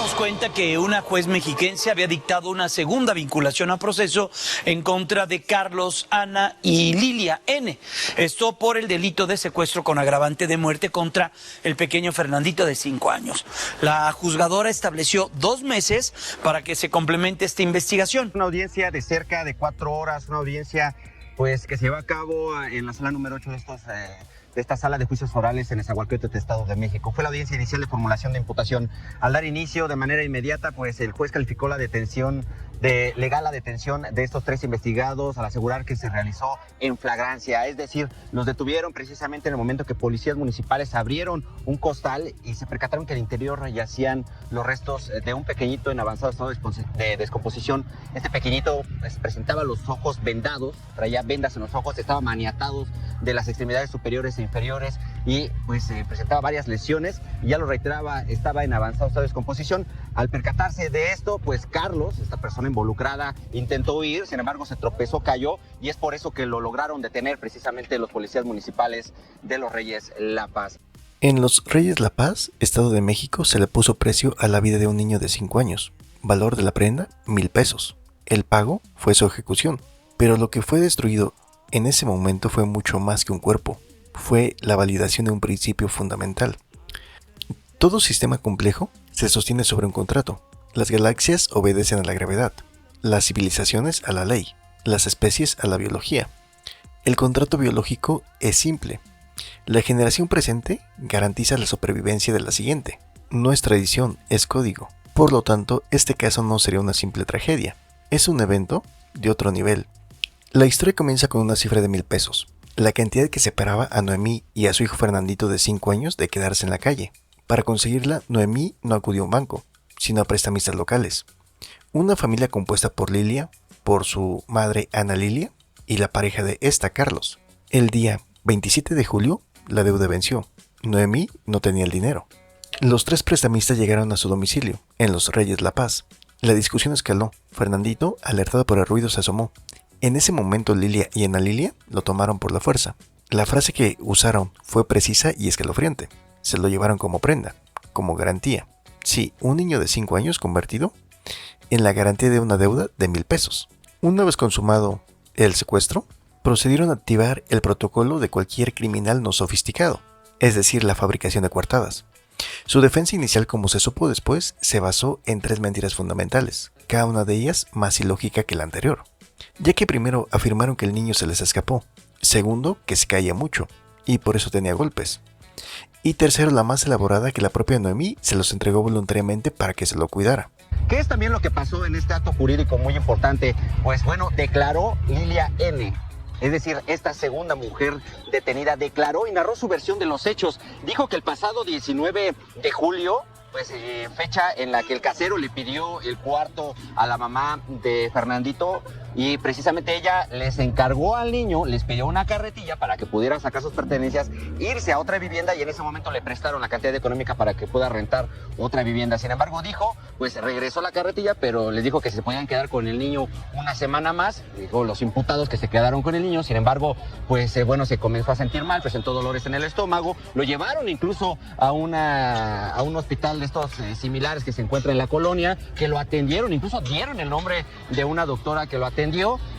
damos cuenta que una juez mexiquense había dictado una segunda vinculación a proceso en contra de Carlos, Ana y Lilia N. Esto por el delito de secuestro con agravante de muerte contra el pequeño Fernandito de 5 años. La juzgadora estableció 2 meses para que se complemente esta investigación. Una audiencia de cerca de 4 horas, una audiencia pues que se lleva a cabo en la sala número 8 de esta sala de juicios orales en Nezahualcóyotl, Estado de México. Fue la audiencia inicial de formulación de imputación. Al dar inicio de manera inmediata, pues el juez calificó la detención legal la detención de estos 3 investigados al asegurar que se realizó en flagrancia, es decir, los detuvieron precisamente en el momento que policías municipales abrieron un costal y se percataron que al interior yacían los restos de un pequeñito en avanzado estado de descomposición. Este pequeñito pues, presentaba los ojos vendados, traía vendas en los ojos, estaba maniatado de las extremidades superiores e inferiores y pues presentaba varias lesiones y ya lo reiteraba, estaba en avanzado estado de descomposición. Al percatarse de esto, pues Carlos, esta persona involucrada, intentó huir, sin embargo se tropezó, cayó y es por eso que lo lograron detener precisamente los policías municipales de Los Reyes La Paz. En Los Reyes La Paz, Estado de México, se le puso precio a la vida de un niño de 5 años. Valor de la prenda, 1,000 pesos. El pago fue su ejecución, pero lo que fue destruido en ese momento fue mucho más que un cuerpo. Fue la validación de un principio fundamental. Todo sistema complejo se sostiene sobre un contrato. Las galaxias obedecen a la gravedad, las civilizaciones a la ley, las especies a la biología. El contrato biológico es simple. La generación presente garantiza la supervivencia de la siguiente. No es tradición, es código. Por lo tanto, este caso no sería una simple tragedia. Es un evento de otro nivel. La historia comienza con una cifra de 1,000 pesos, la cantidad que separaba a Noemí y a su hijo Fernandito de 5 años de quedarse en la calle. Para conseguirla, Noemí no acudió a un banco, sino a prestamistas locales. Una familia compuesta por Lilia, por su madre Ana Lilia y la pareja de esta, Carlos. El día 27 de julio, la deuda venció. Noemí no tenía el dinero. Los 3 prestamistas llegaron a su domicilio, en Los Reyes La Paz. La discusión escaló. Fernandito, alertado por el ruido, se asomó. En ese momento Lilia y Ana Lilia lo tomaron por la fuerza. La frase que usaron fue precisa y escalofriante. Se lo llevaron como prenda, como garantía. Sí, un niño de 5 años convertido en la garantía de una deuda de 1,000 pesos. Una vez consumado el secuestro, procedieron a activar el protocolo de cualquier criminal no sofisticado, es decir, la fabricación de coartadas. Su defensa inicial, como se supo después, se basó en 3 mentiras fundamentales, cada una de ellas más ilógica que la anterior, ya que primero afirmaron que el niño se les escapó, segundo, que se caía mucho, y por eso tenía golpes, y tercero, la más elaborada, que la propia Noemí se los entregó voluntariamente para que se lo cuidara. ¿Qué es también lo que pasó en este acto jurídico muy importante? Pues bueno, declaró Lilia N., es decir, esta segunda mujer detenida, declaró y narró su versión de los hechos. Dijo que el pasado 19 de julio, pues fecha en la que el casero le pidió el cuarto a la mamá de Fernandito y precisamente ella les encargó al niño, les pidió una carretilla para que pudiera sacar sus pertenencias, irse a otra vivienda y en ese momento le prestaron la cantidad económica para que pueda rentar otra vivienda. Sin embargo, dijo, pues regresó la carretilla, pero les dijo que se podían quedar con el niño una semana más. Dijo los imputados que se quedaron con el niño. Sin embargo, pues bueno, se comenzó a sentir mal, presentó dolores en el estómago. Lo llevaron incluso a un hospital de estos similares que se encuentra en la colonia, que lo atendieron, incluso dieron el nombre de una doctora que lo atendió.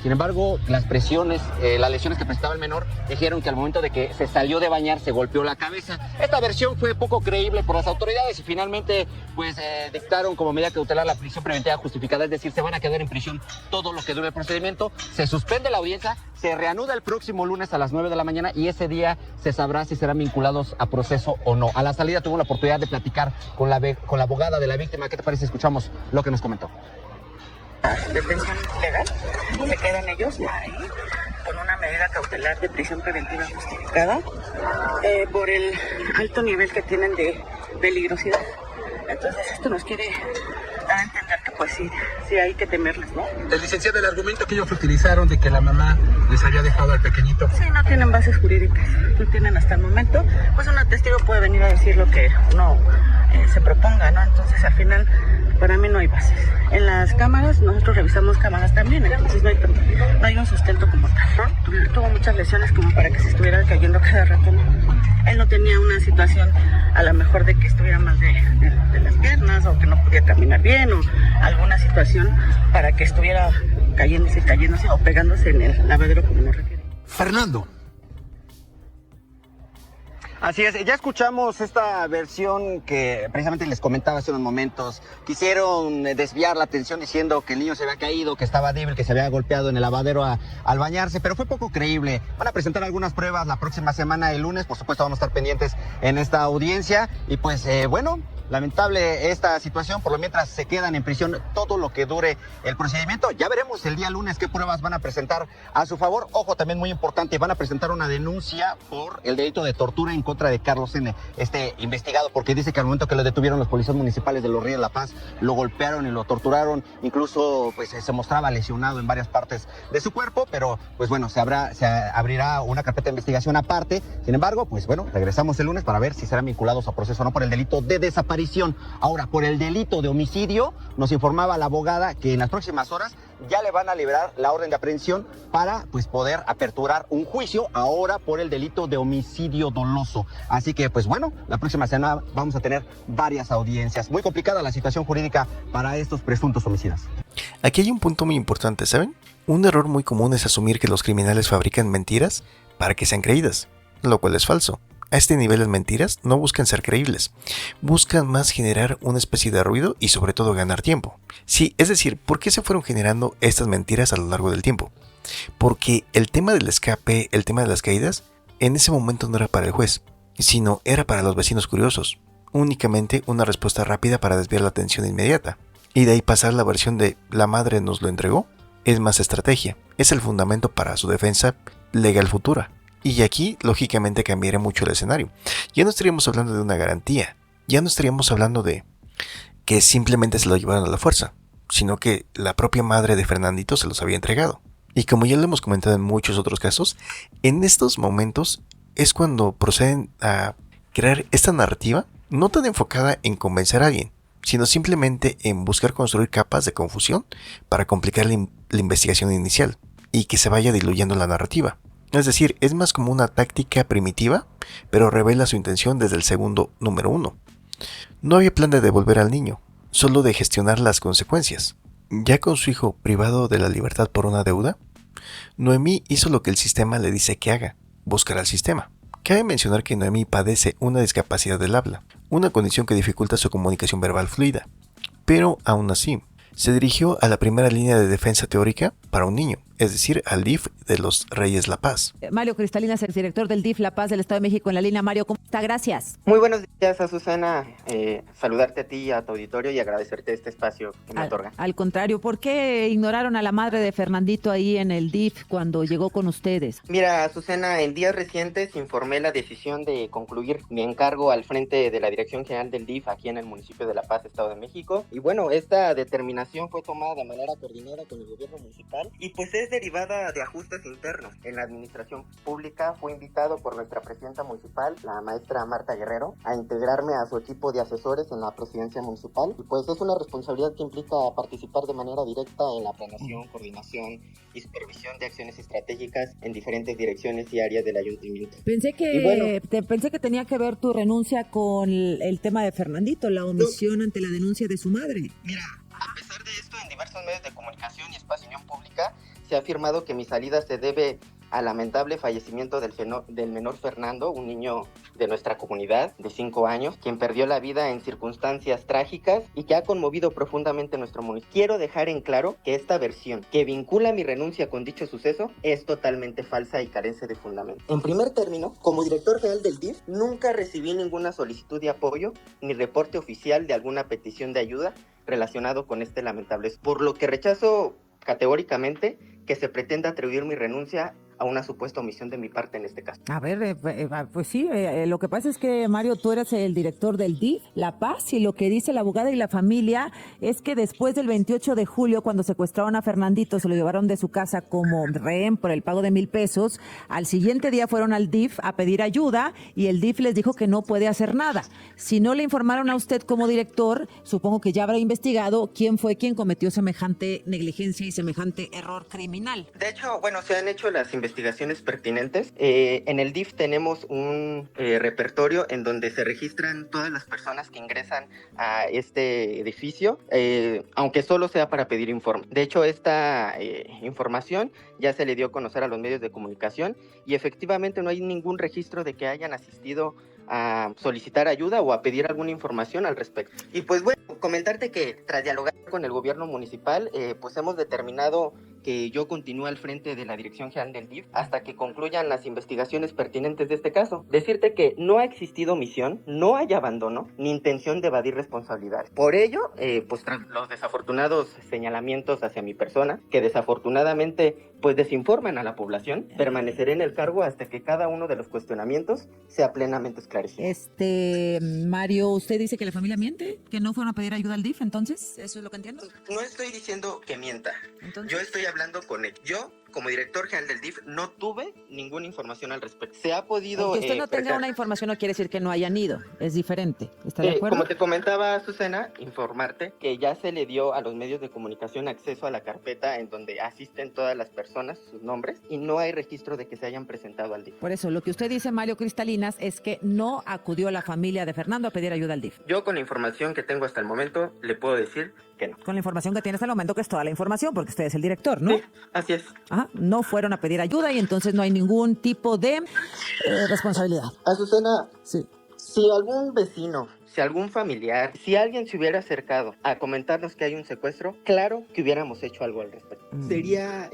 Sin embargo, las presiones, las lesiones que presentaba el menor, dijeron que al momento de que se salió de bañar se golpeó la cabeza. Esta versión fue poco creíble por las autoridades y finalmente pues dictaron como medida cautelar la prisión preventiva justificada, es decir, se van a quedar en prisión todo lo que dure el procedimiento. Se suspende la audiencia, se reanuda el próximo lunes a las 9 de la mañana y ese día se sabrá si serán vinculados a proceso o no. A la salida tuvo la oportunidad de platicar con la abogada de la víctima. ¿Qué te parece? Escuchamos lo que nos comentó. Detención legal, se quedan ellos ahí con una medida cautelar de prisión preventiva justificada por el alto nivel que tienen de peligrosidad. Entonces esto nos quiere dar a entender que pues sí hay que temerles, ¿no? El licenciado, el argumento que ellos utilizaron de que la mamá les había dejado al pequeñito. Sí, no tienen bases jurídicas, no tienen hasta el momento. Pues un testigo puede venir a decir lo que uno se proponga, ¿no? Entonces al final para mí no no hay bases. En las cámaras, nosotros revisamos cámaras también, entonces no hay un sustento como tal. Tuvo muchas lesiones como para que se estuviera cayendo cada rato. Él no tenía una situación a lo mejor de que estuviera mal de las piernas o que no podía caminar bien o alguna situación para que estuviera cayéndose o pegándose en el lavadero como nos refiere. Fernando. Así es, ya escuchamos esta versión que precisamente les comentaba hace unos momentos. Quisieron desviar la atención diciendo que el niño se había caído, que estaba débil, que se había golpeado en el lavadero al bañarse, pero fue poco creíble. Van a presentar algunas pruebas la próxima semana, el lunes, por supuesto vamos a estar pendientes en esta audiencia y pues bueno, lamentable esta situación, por lo mientras se quedan en prisión todo lo que dure el procedimiento. Ya veremos el día lunes qué pruebas van a presentar a su favor. Ojo, también muy importante, van a presentar una denuncia por el delito de tortura en contra de Carlos N., este investigado, porque dice que al momento que lo detuvieron los policías municipales de Los Ríos de La Paz, lo golpearon y lo torturaron, incluso pues se mostraba lesionado en varias partes de su cuerpo, pero pues bueno, se abrirá una carpeta de investigación aparte. Sin embargo, pues bueno, regresamos el lunes para ver si serán vinculados a proceso o no por el delito de desaparición. Ahora, por el delito de homicidio, nos informaba la abogada que en las próximas horas ya le van a liberar la orden de aprehensión para pues poder aperturar un juicio ahora por el delito de homicidio doloso. Así que pues bueno, la próxima semana vamos a tener varias audiencias. Muy complicada la situación jurídica para estos presuntos homicidas. Aquí hay un punto muy importante, ¿saben? Un error muy común es asumir que los criminales fabrican mentiras para que sean creídas, lo cual es falso. A este nivel las mentiras no buscan ser creíbles, buscan más generar una especie de ruido y sobre todo ganar tiempo. Sí, es decir, ¿por qué se fueron generando estas mentiras a lo largo del tiempo? Porque el tema del escape, el tema de las caídas, en ese momento no era para el juez, sino era para los vecinos curiosos. Únicamente una respuesta rápida para desviar la atención inmediata. Y de ahí pasar la versión de la madre nos lo entregó, es más estrategia, es el fundamento para su defensa legal futura. Y aquí, lógicamente, cambiaría mucho el escenario. Ya no estaríamos hablando de una garantía. Ya no estaríamos hablando de que simplemente se lo llevaron a la fuerza, sino que la propia madre de Fernandito se los había entregado. Y como ya lo hemos comentado en muchos otros casos, en estos momentos es cuando proceden a crear esta narrativa, no tan enfocada en convencer a alguien, sino simplemente en buscar construir capas de confusión para complicar la investigación inicial y que se vaya diluyendo la narrativa. Es decir, es más como una táctica primitiva, pero revela su intención desde el segundo número 1. No había plan de devolver al niño, solo de gestionar las consecuencias. Ya con su hijo privado de la libertad por una deuda, Noemí hizo lo que el sistema le dice que haga, buscar al sistema. Cabe mencionar que Noemí padece una discapacidad del habla, una condición que dificulta su comunicación verbal fluida, pero aún así, se dirigió a la primera línea de defensa teórica para un niño, es decir, al DIF de los Reyes La Paz. Mario Cristalinas, exdirector del DIF La Paz del Estado de México en la línea. Mario, ¿cómo está? Gracias. Muy buenos días, Azucena. Saludarte a ti y a tu auditorio y agradecerte este espacio que me otorgan. Al contrario, ¿por qué ignoraron a la madre de Fernandito ahí en el DIF cuando llegó con ustedes? Mira, Azucena, en días recientes informé la decisión de concluir mi encargo al frente de la Dirección General del DIF aquí en el municipio de La Paz, Estado de México. Y bueno, esta determinación fue tomada de manera coordinada con el gobierno municipal y pues es derivada de ajustes internos. En la administración pública fui invitado por nuestra presidenta municipal, la maestra Marta Guerrero, a integrarme a su equipo de asesores en la presidencia municipal y pues es una responsabilidad que implica participar de manera directa en la planeación, coordinación y supervisión de acciones estratégicas en diferentes direcciones y áreas del ayuntamiento. Pensé que tenía que ver tu renuncia con el tema de Fernandito, la omisión ante la denuncia de su madre. Mira, a pesar de esto, en diversos medios de comunicación y espacio de opinión pública se ha afirmado que mi salida se debe al lamentable fallecimiento del menor Fernando, un niño de nuestra comunidad de 5 años, quien perdió la vida en circunstancias trágicas y que ha conmovido profundamente nuestro municipio. Quiero dejar en claro que esta versión que vincula mi renuncia con dicho suceso es totalmente falsa y carece de fundamento. En primer término, como director general del DIF, nunca recibí ninguna solicitud de apoyo ni reporte oficial de alguna petición de ayuda relacionado con este lamentable, por lo que rechazo categóricamente que se pretenda atribuir mi renuncia a una supuesta omisión de mi parte en este caso. A ver, pues sí, lo que pasa es que, Mario, tú eres el director del DIF La Paz, y lo que dice la abogada y la familia es que después del 28 de julio, cuando secuestraron a Fernandito, se lo llevaron de su casa como rehén por el pago de 1,000 pesos. Al siguiente día fueron al DIF a pedir ayuda y el DIF les dijo que no puede hacer nada. Si no le informaron a usted como director, supongo que ya habrá investigado quién fue quien cometió semejante negligencia y semejante error criminal. De hecho, bueno, se han hecho las investigaciones pertinentes. En el DIF tenemos un repertorio en donde se registran todas las personas que ingresan a este edificio, aunque solo sea para pedir informe. De hecho, esta información ya se le dio a conocer a los medios de comunicación y efectivamente no hay ningún registro de que hayan asistido a solicitar ayuda o a pedir alguna información al respecto. Y pues bueno, comentarte que tras dialogar con el gobierno municipal, pues hemos determinado que yo continúe al frente de la Dirección General del DIF hasta que concluyan las investigaciones pertinentes de este caso. Decirte que no ha existido omisión, no hay abandono, ni intención de evadir responsabilidades. Por ello, pues tras los desafortunados señalamientos hacia mi persona, que desafortunadamente pues desinforman a la población, permaneceré en el cargo hasta que cada uno de los cuestionamientos sea plenamente esclarecido. Mario, usted dice que la familia miente, que no fueron a pedir ayuda al DIF, entonces, ¿eso es lo que entiendo? No estoy diciendo que mienta. Entonces, Yo estoy hablando con él. Yo, como director general del DIF, no tuve ninguna información al respecto. Se ha podido... que usted no tenga una información no quiere decir que no hayan ido, es diferente. ¿Está de acuerdo? Como te comentaba, Susana, informarte que ya se le dio a los medios de comunicación acceso a la carpeta en donde asisten todas las personas, sus nombres, y no hay registro de que se hayan presentado al DIF. Por eso, lo que usted dice, Mario Cristalinas, es que no acudió la familia de Fernando a pedir ayuda al DIF. Yo, con la información que tengo hasta el momento, le puedo decir que no. Con la información que tiene hasta el momento, que es toda la información, porque usted es el director, ¿no? Sí, así es. Ajá, no fueron a pedir ayuda y entonces no hay ningún tipo de responsabilidad. Azucena, Sí. si algún vecino, si algún familiar, si alguien se hubiera acercado a comentarnos que hay un secuestro, claro que hubiéramos hecho algo al respecto. Sería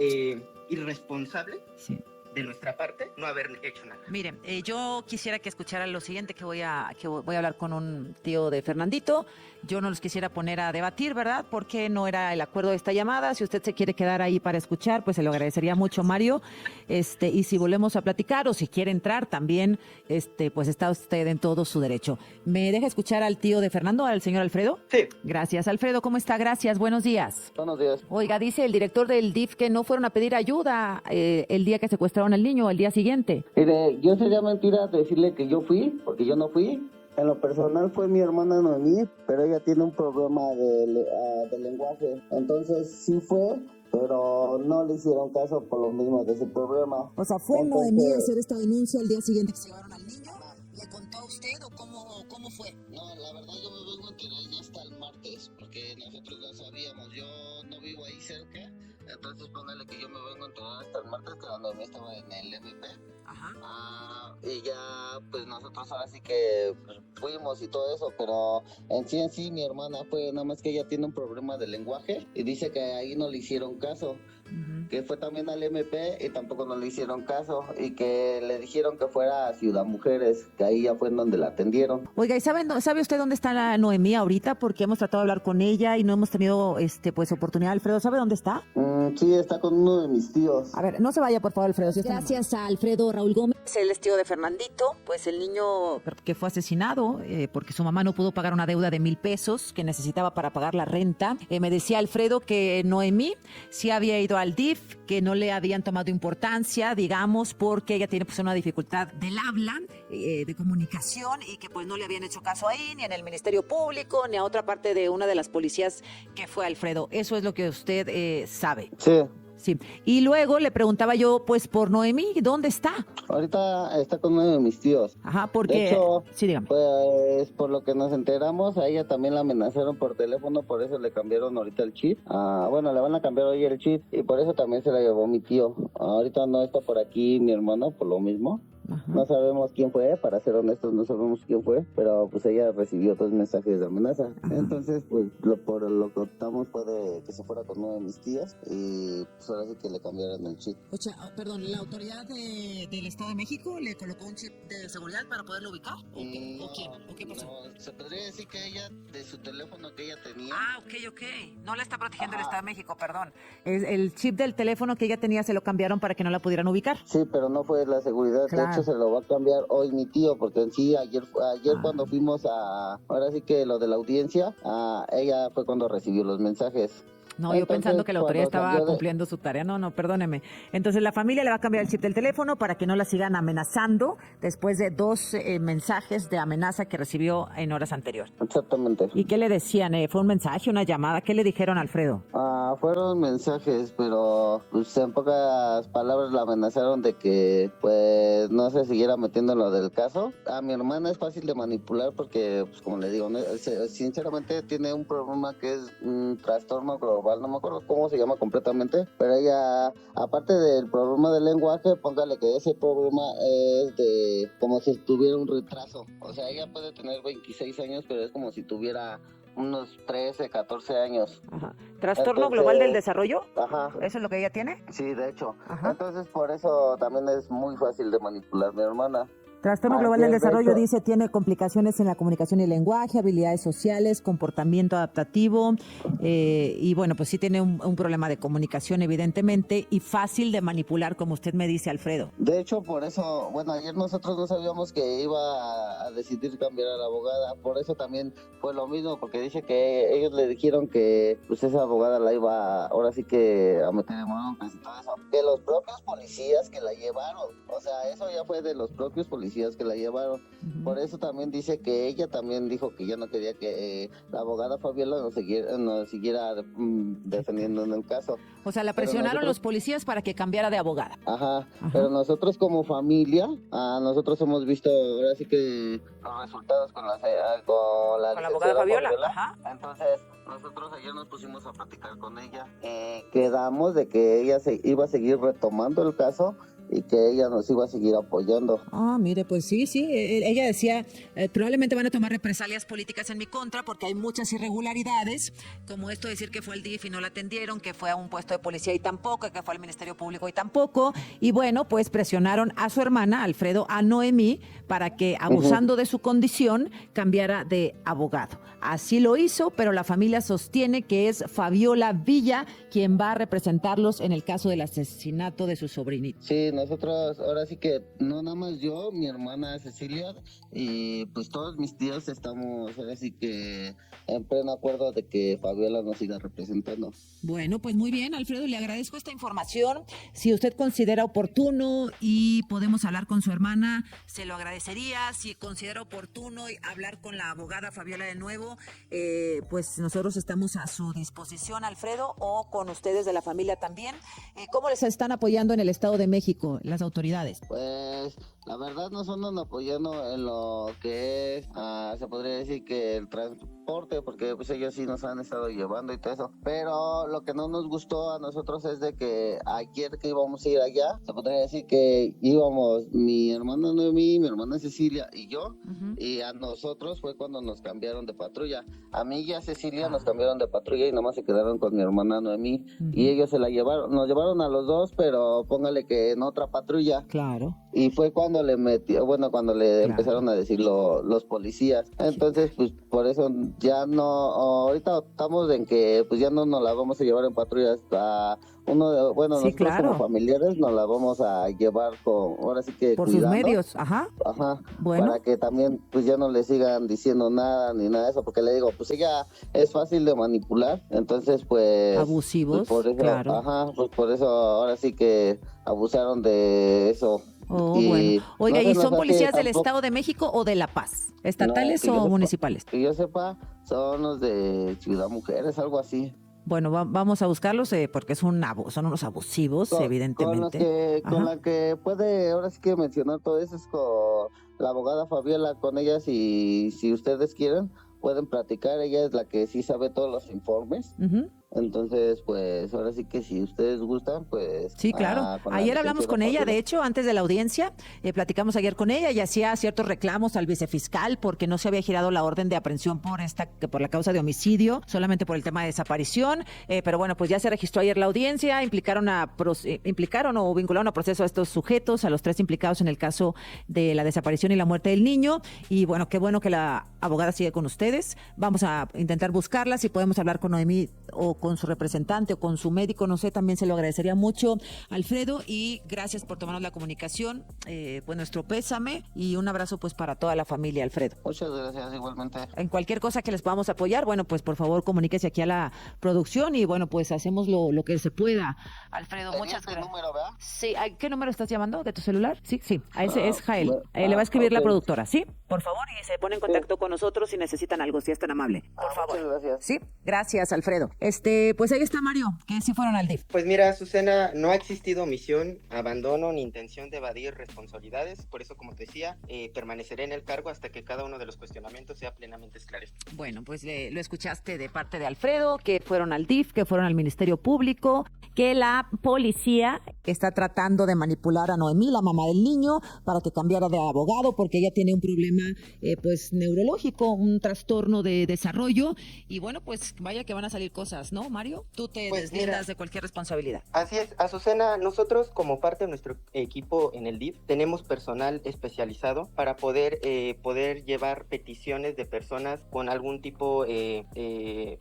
irresponsable Sí. de nuestra parte no haber hecho nada. Miren, yo quisiera que escucharan lo siguiente, que voy a hablar con un tío de Fernandito. Yo no los quisiera poner a debatir, ¿verdad? Porque no era el acuerdo de esta llamada. Si usted se quiere quedar ahí para escuchar, pues se lo agradecería mucho, Mario. Y si volvemos a platicar o si quiere entrar también, pues está usted en todo su derecho. ¿Me deja escuchar al tío de Fernando, al señor Alfredo? Sí. Gracias, Alfredo. ¿Cómo está? Gracias. Buenos días. Buenos días. Oiga, dice el director del DIF que no fueron a pedir ayuda el día que secuestraron al niño, el día siguiente. Mire, yo sería mentira decirle que yo fui, porque yo no fui. En lo personal fue mi hermana Noemí, pero ella tiene un problema de lenguaje. Entonces sí fue, pero no le hicieron caso por lo mismo de ese problema. O sea, ¿fue Entonces, Noemí a hacer esta denuncia el día siguiente que se llevaron al niño? ¿Le contó a usted o cómo fue? No, la verdad yo me vengo a enterar ya hasta el martes, porque nosotros no sabíamos, yo no vivo ahí cerca. Entonces póngale que yo me vengo a enterar hasta el martes que Noemí estaba en el MP. Ajá. Y ya pues nosotros ahora sí que fuimos y todo eso, pero en sí mi hermana fue, nada más que ella tiene un problema de lenguaje y dice que ahí no le hicieron caso. Que fue también al MP y tampoco no le hicieron caso y que le dijeron que fuera a Ciudad Mujeres, que ahí ya fue en donde la atendieron. Oiga, ¿y sabe usted dónde está la Noemí ahorita? Porque hemos tratado de hablar con ella y no hemos tenido pues oportunidad. Alfredo, ¿sabe dónde está? Sí, está con uno de mis tíos. A ver, no se vaya, por favor, Alfredo. Gracias a Alfredo Raúl Gómez. Él es tío de Fernandito, pues el niño que fue asesinado porque su mamá no pudo pagar una deuda de 1,000 pesos que necesitaba para pagar la renta. Me decía Alfredo que Noemí sí había ido al DIF, que no le habían tomado importancia, digamos, porque ella tiene pues una dificultad del habla, de comunicación, y que pues no le habían hecho caso ahí, ni en el Ministerio Público, ni a otra parte de una de las policías que fue Alfredo. Eso es lo que usted sabe. Sí. Sí. Y luego le preguntaba yo, pues, por Noemí, ¿dónde está? Ahorita está con uno de mis tíos. Ajá, porque... De hecho, sí, dígame. pues por lo que nos enteramos, a ella también la amenazaron por teléfono, por eso le cambiaron ahorita el chip. Bueno, le van a cambiar hoy el chip y por eso también se la llevó mi tío. Ahorita no está por aquí mi hermano, por lo mismo. No sabemos quién fue, para ser honestos, no sabemos quién fue, pero pues ella recibió 2 mensajes de amenaza. Entonces, pues por lo que optamos fue de que se fuera con uno de mis tías y pues ahora sí que le cambiaron el chip. O sea, perdón, ¿la autoridad del Estado de México le colocó un chip de seguridad para poderlo ubicar? ¿O quién? ¿O qué pasó? No, se podría decir que ella, de su teléfono que ella tenía. Ah, ok. No la está protegiendo el Estado de México, perdón. El chip del teléfono que ella tenía se lo cambiaron para que no la pudieran ubicar. Sí, pero no fue la seguridad. Claro. De hecho, se lo va a cambiar hoy mi tío, porque en sí, ayer cuando fuimos ahora sí que lo de la audiencia, ella fue cuando recibió los mensajes. No, yo pensando que la autoridad estaba cumpliendo su tarea. No, perdóneme. Entonces la familia le va a cambiar el chip del teléfono para que no la sigan amenazando después de 2 mensajes de amenaza que recibió en horas anteriores. Exactamente. ¿Y qué le decían? ¿Fue un mensaje, una llamada? ¿Qué le dijeron, Alfredo? Fueron mensajes, pero pues en pocas palabras la amenazaron de que pues no se siguiera metiendo en lo del caso. A mi hermana es fácil de manipular porque, pues como le digo, sinceramente tiene un problema que es un trastorno global. No me acuerdo cómo se llama completamente, pero ella, aparte del problema del lenguaje, póngale que ese problema es de como si tuviera un retraso. O sea, ella puede tener 26 años, pero es como si tuviera unos 13, 14 años. Ajá. ¿Trastorno global del desarrollo? Ajá. ¿Eso es lo que ella tiene? Sí, de hecho. Ajá. Entonces, por eso también es muy fácil de manipular mi hermana. Trastorno global del desarrollo, dice, tiene complicaciones en la comunicación y lenguaje, habilidades sociales, comportamiento adaptativo, y bueno, pues sí tiene un problema de comunicación, evidentemente, y fácil de manipular, como usted me dice, Alfredo. De hecho, por eso, bueno, ayer nosotros no sabíamos que iba a decidir cambiar a la abogada, por eso también fue lo mismo, porque dice que ellos le dijeron que pues esa abogada la iba ahora sí que a meter en broncas y todo eso. De los propios policías que la llevaron, o sea, eso ya fue de los propios policías que la llevaron. Por eso también dice que ella también dijo que ya no quería que la abogada Fabiola nos siguiera defendiendo en el caso. O sea, la presionaron los policías para que cambiara de abogada. Ajá. Pero nosotros como familia, nosotros hemos visto ahora sí que los resultados con la abogada Fabiola. Ajá. Entonces, nosotros ayer nos pusimos a platicar con ella. Quedamos de que ella se iba a seguir retomando el caso y que ella nos iba a seguir apoyando. Mire, pues sí, ella decía, probablemente van a tomar represalias políticas en mi contra porque hay muchas irregularidades, como esto de decir que fue al DIF y no la atendieron, que fue a un puesto de policía y tampoco, que fue al Ministerio Público y tampoco, y bueno, pues presionaron a su hermana, Alfredo, a Noemí, para que, abusando de su condición, cambiara de abogado. Así lo hizo, pero la familia sostiene que es Fabiola Villa quien va a representarlos en el caso del asesinato de su sobrinito. Sí, nosotros ahora sí que no nada más yo, mi hermana Cecilia y pues todos mis tíos estamos ahora sí que en pleno acuerdo de que Fabiola nos siga representando. Bueno, pues muy bien, Alfredo, le agradezco esta información. Si usted considera oportuno y podemos hablar con su hermana, se lo agradecería. Si considera oportuno hablar con la abogada Fabiola de nuevo, pues nosotros estamos a su disposición, Alfredo, o con ustedes de la familia también. ¿Cómo les están apoyando en el Estado de México las autoridades? Pues la verdad nos andan apoyando en lo que es, se podría decir que el transporte, porque pues ellos sí nos han estado llevando y todo eso, pero lo que no nos gustó a nosotros es de que ayer que íbamos a ir allá, se podría decir que íbamos mi hermana Noemí, mi hermana Cecilia y yo, y a nosotros fue cuando nos cambiaron de patrulla. A mí y a Cecilia nos cambiaron de patrulla y nomás se quedaron con mi hermana Noemí, y ellos nos llevaron a los dos, pero póngale que en otra patrulla. Claro. Y fue cuando le empezaron a decir los policías. Entonces, pues por eso ya no, ahorita estamos en que pues ya no nos la vamos a llevar en patrulla hasta nosotros como familiares nos la vamos a llevar ahora sí que por cuidando. Sus medios, bueno. Para que también pues ya no le sigan diciendo nada ni nada de eso, porque le digo, pues ella es fácil de manipular, entonces pues abusivos, pues por eso, claro. pues por eso ahora sí que abusaron de eso. Bueno. Oiga, ¿y son policías del Estado de México o de La Paz? ¿Estatales o municipales? Que yo sepa, son los de Ciudad Mujeres, algo así. Bueno, vamos a buscarlos porque son unos abusivos, evidentemente. Con la que puede ahora sí que mencionar todo eso es con la abogada Fabiola, con ella si ustedes quieren, pueden platicar, ella es la que sí sabe todos los informes. Ujú. Entonces, pues ahora sí que si ustedes gustan, pues... Sí, claro. con la Ayer hablamos con licenciada ella, de Fátima. hecho, antes de la audiencia, platicamos ayer con ella y hacía ciertos reclamos al vicefiscal porque no se había girado la orden de aprehensión por la causa de homicidio, solamente por el tema de desaparición. Pero bueno, pues ya se registró ayer la audiencia, implicaron o vincularon a proceso a estos sujetos, a los 3 implicados en el caso de la desaparición y la muerte del niño. Y bueno que la abogada sigue con ustedes. Vamos a intentar buscarla, si podemos hablar con Noemí o con su representante o con su médico, no sé, también se lo agradecería mucho, Alfredo, y gracias por tomarnos la comunicación, pues nuestro pésame y un abrazo pues para toda la familia, Alfredo. Muchas gracias, igualmente. En cualquier cosa que les podamos apoyar, bueno, pues por favor comuníquese aquí a la producción y bueno, pues hacemos lo que se pueda. Alfredo, Tenía muchas este gracias. número, ¿verdad? Sí, ¿a qué número estás llamando? ¿De tu celular? Sí, a ese es Jael. bueno, Le va a escribir la ok. productora, ¿sí? Por favor, y se pone en contacto con nosotros si necesitan algo, si es tan amable. Por favor. Muchas gracias. Sí, gracias, Alfredo. Pues ahí está Mario, que sí fueron al DIF. Pues mira, Azucena, no ha existido omisión, abandono ni intención de evadir responsabilidades. Por eso, como te decía, permaneceré en el cargo hasta que cada uno de los cuestionamientos sea plenamente esclarecido. Bueno, pues lo escuchaste de parte de Alfredo, que fueron al DIF, que fueron al Ministerio Público, que la policía está tratando de manipular a Noemí, la mamá del niño, para que cambiara de abogado, porque ella tiene un problema pues neurológico, un trastorno de desarrollo, y bueno, pues vaya que van a salir cosas, ¿no, Mario? Tú te Pues deslindas mira, de cualquier responsabilidad. Así es, Azucena, nosotros como parte de nuestro equipo en el DIF tenemos personal especializado para poder llevar peticiones de personas con algún tipo de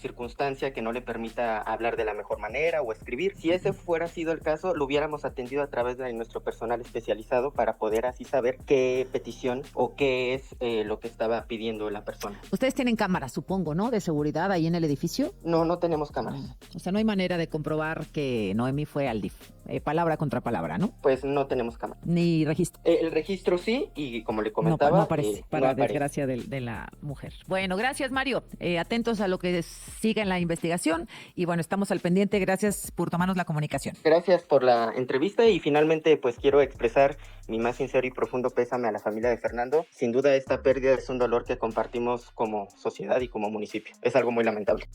circunstancia que no le permita hablar de la mejor manera o escribir. Si ese fuera sido el caso, lo hubiéramos atendido a través de nuestro personal especializado para poder así saber qué petición o qué es lo que estaba pidiendo la persona. Ustedes tienen cámaras, supongo, ¿no? De seguridad ahí en el edificio. No tenemos cámaras. O sea, no hay manera de comprobar que Noemí fue al DIF. Palabra contra palabra, ¿no? Pues no tenemos cámaras. Ni registro. El registro sí, y como le comentaba... No aparece, para no aparece. desgracia de la mujer. Bueno, gracias, Mario. Atentos a lo que siga en la investigación. Y bueno, estamos al pendiente. Gracias por tomarnos la comunicación. Gracias por la entrevista y finalmente pues quiero expresar mi más sincero y profundo pésame a la familia de Fernando. Sin duda esta pérdida es un dolor que compartimos como sociedad y como municipio. Es algo muy lamentable.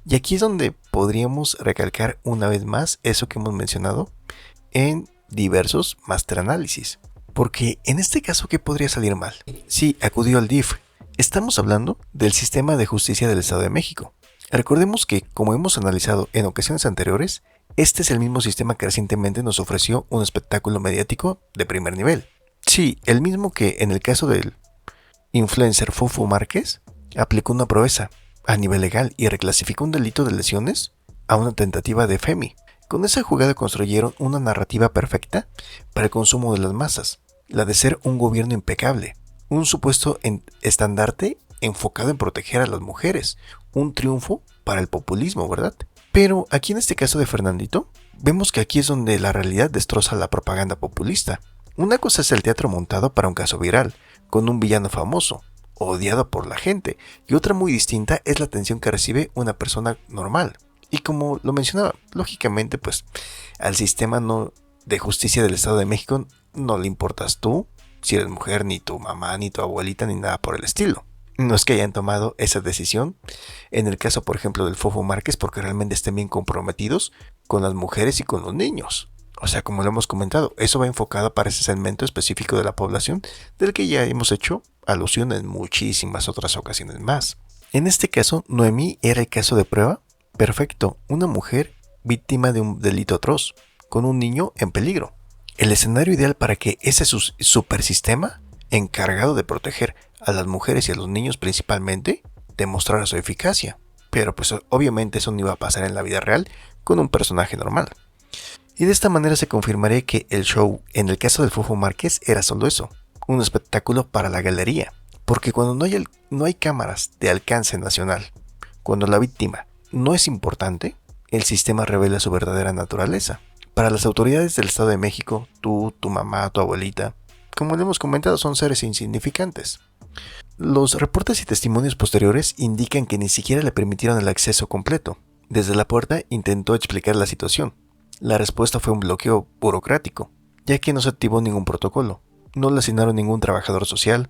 Y aquí es donde podríamos recalcar una vez más eso que hemos mencionado en diversos máster análisis. Porque en este caso, ¿qué podría salir mal? Sí, acudió al DIF. Estamos hablando del sistema de justicia del Estado de México. Recordemos que, como hemos analizado en ocasiones anteriores, este es el mismo sistema que recientemente nos ofreció un espectáculo mediático de primer nivel. Sí, el mismo que en el caso del influencer Fofo Márquez aplicó una proeza a nivel legal y reclasificó un delito de lesiones a una tentativa de FEMI. Con esa jugada construyeron una narrativa perfecta para el consumo de las masas, la de ser un gobierno impecable, un supuesto estandarte enfocado en proteger a las mujeres, un triunfo para el populismo, ¿verdad? Pero aquí en este caso de Fernandito, vemos que aquí es donde la realidad destroza la propaganda populista. Una cosa es el teatro montado para un caso viral, con un villano famoso, odiado por la gente, y otra muy distinta es la atención que recibe una persona normal. Y como lo mencionaba, lógicamente pues al sistema de justicia del Estado de México no le importas tú, si eres mujer, ni tu mamá, ni tu abuelita, ni nada por el estilo. No es que hayan tomado esa decisión, en el caso por ejemplo del Fofo Márquez, porque realmente estén bien comprometidos con las mujeres y con los niños. O sea, como lo hemos comentado, eso va enfocado para ese segmento específico de la población, del que ya hemos hecho alusión en muchísimas otras ocasiones más. En este caso, Noemí era el caso de prueba perfecto, una mujer víctima de un delito atroz, con un niño en peligro. El escenario ideal para que ese supersistema, encargado de proteger a las mujeres y a los niños principalmente, demostrara su eficacia. Pero pues obviamente eso no iba a pasar en la vida real con un personaje normal. Y de esta manera se confirmaría que el show, en el caso del Fofo Márquez, era solo eso, un espectáculo para la galería. Porque cuando no hay cámaras de alcance nacional, cuando la víctima no es importante, el sistema revela su verdadera naturaleza. Para las autoridades del Estado de México, tú, tu mamá, tu abuelita, como le hemos comentado, son seres insignificantes. Los reportes y testimonios posteriores indican que ni siquiera le permitieron el acceso completo. Desde la puerta intentó explicar la situación. La respuesta fue un bloqueo burocrático, ya que no se activó ningún protocolo, no le asignaron ningún trabajador social,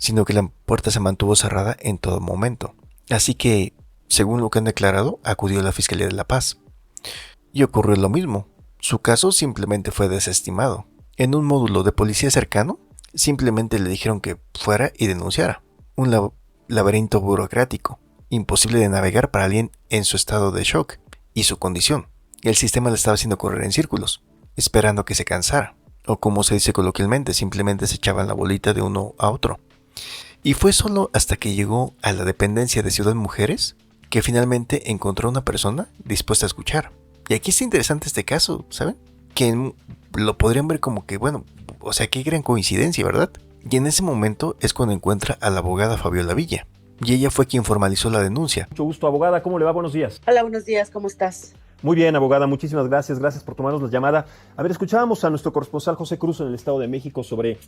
sino que la puerta se mantuvo cerrada en todo momento. Así que, según lo que han declarado, acudió a la Fiscalía de La Paz. Y ocurrió lo mismo. Su caso simplemente fue desestimado. En un módulo de policía cercano, simplemente le dijeron que fuera y denunciara. Un laberinto burocrático, imposible de navegar para alguien en su estado de shock y su condición. El sistema le estaba haciendo correr en círculos, esperando que se cansara. O como se dice coloquialmente, simplemente se echaban la bolita de uno a otro. Y fue solo hasta que llegó a la dependencia de Ciudad Mujeres que finalmente encontró una persona dispuesta a escuchar. Y aquí es interesante este caso, ¿saben? Que lo podrían ver como que, bueno, o sea, qué gran coincidencia, ¿verdad? Y en ese momento es cuando encuentra a la abogada Fabiola Villa. Y ella fue quien formalizó la denuncia. Mucho gusto, abogada. ¿Cómo le va? Buenos días. Hola, buenos días. ¿Cómo estás? Muy bien, abogada, muchísimas gracias. Gracias por tomarnos la llamada. A ver, escuchábamos a nuestro corresponsal José Cruz en el Estado de México sobre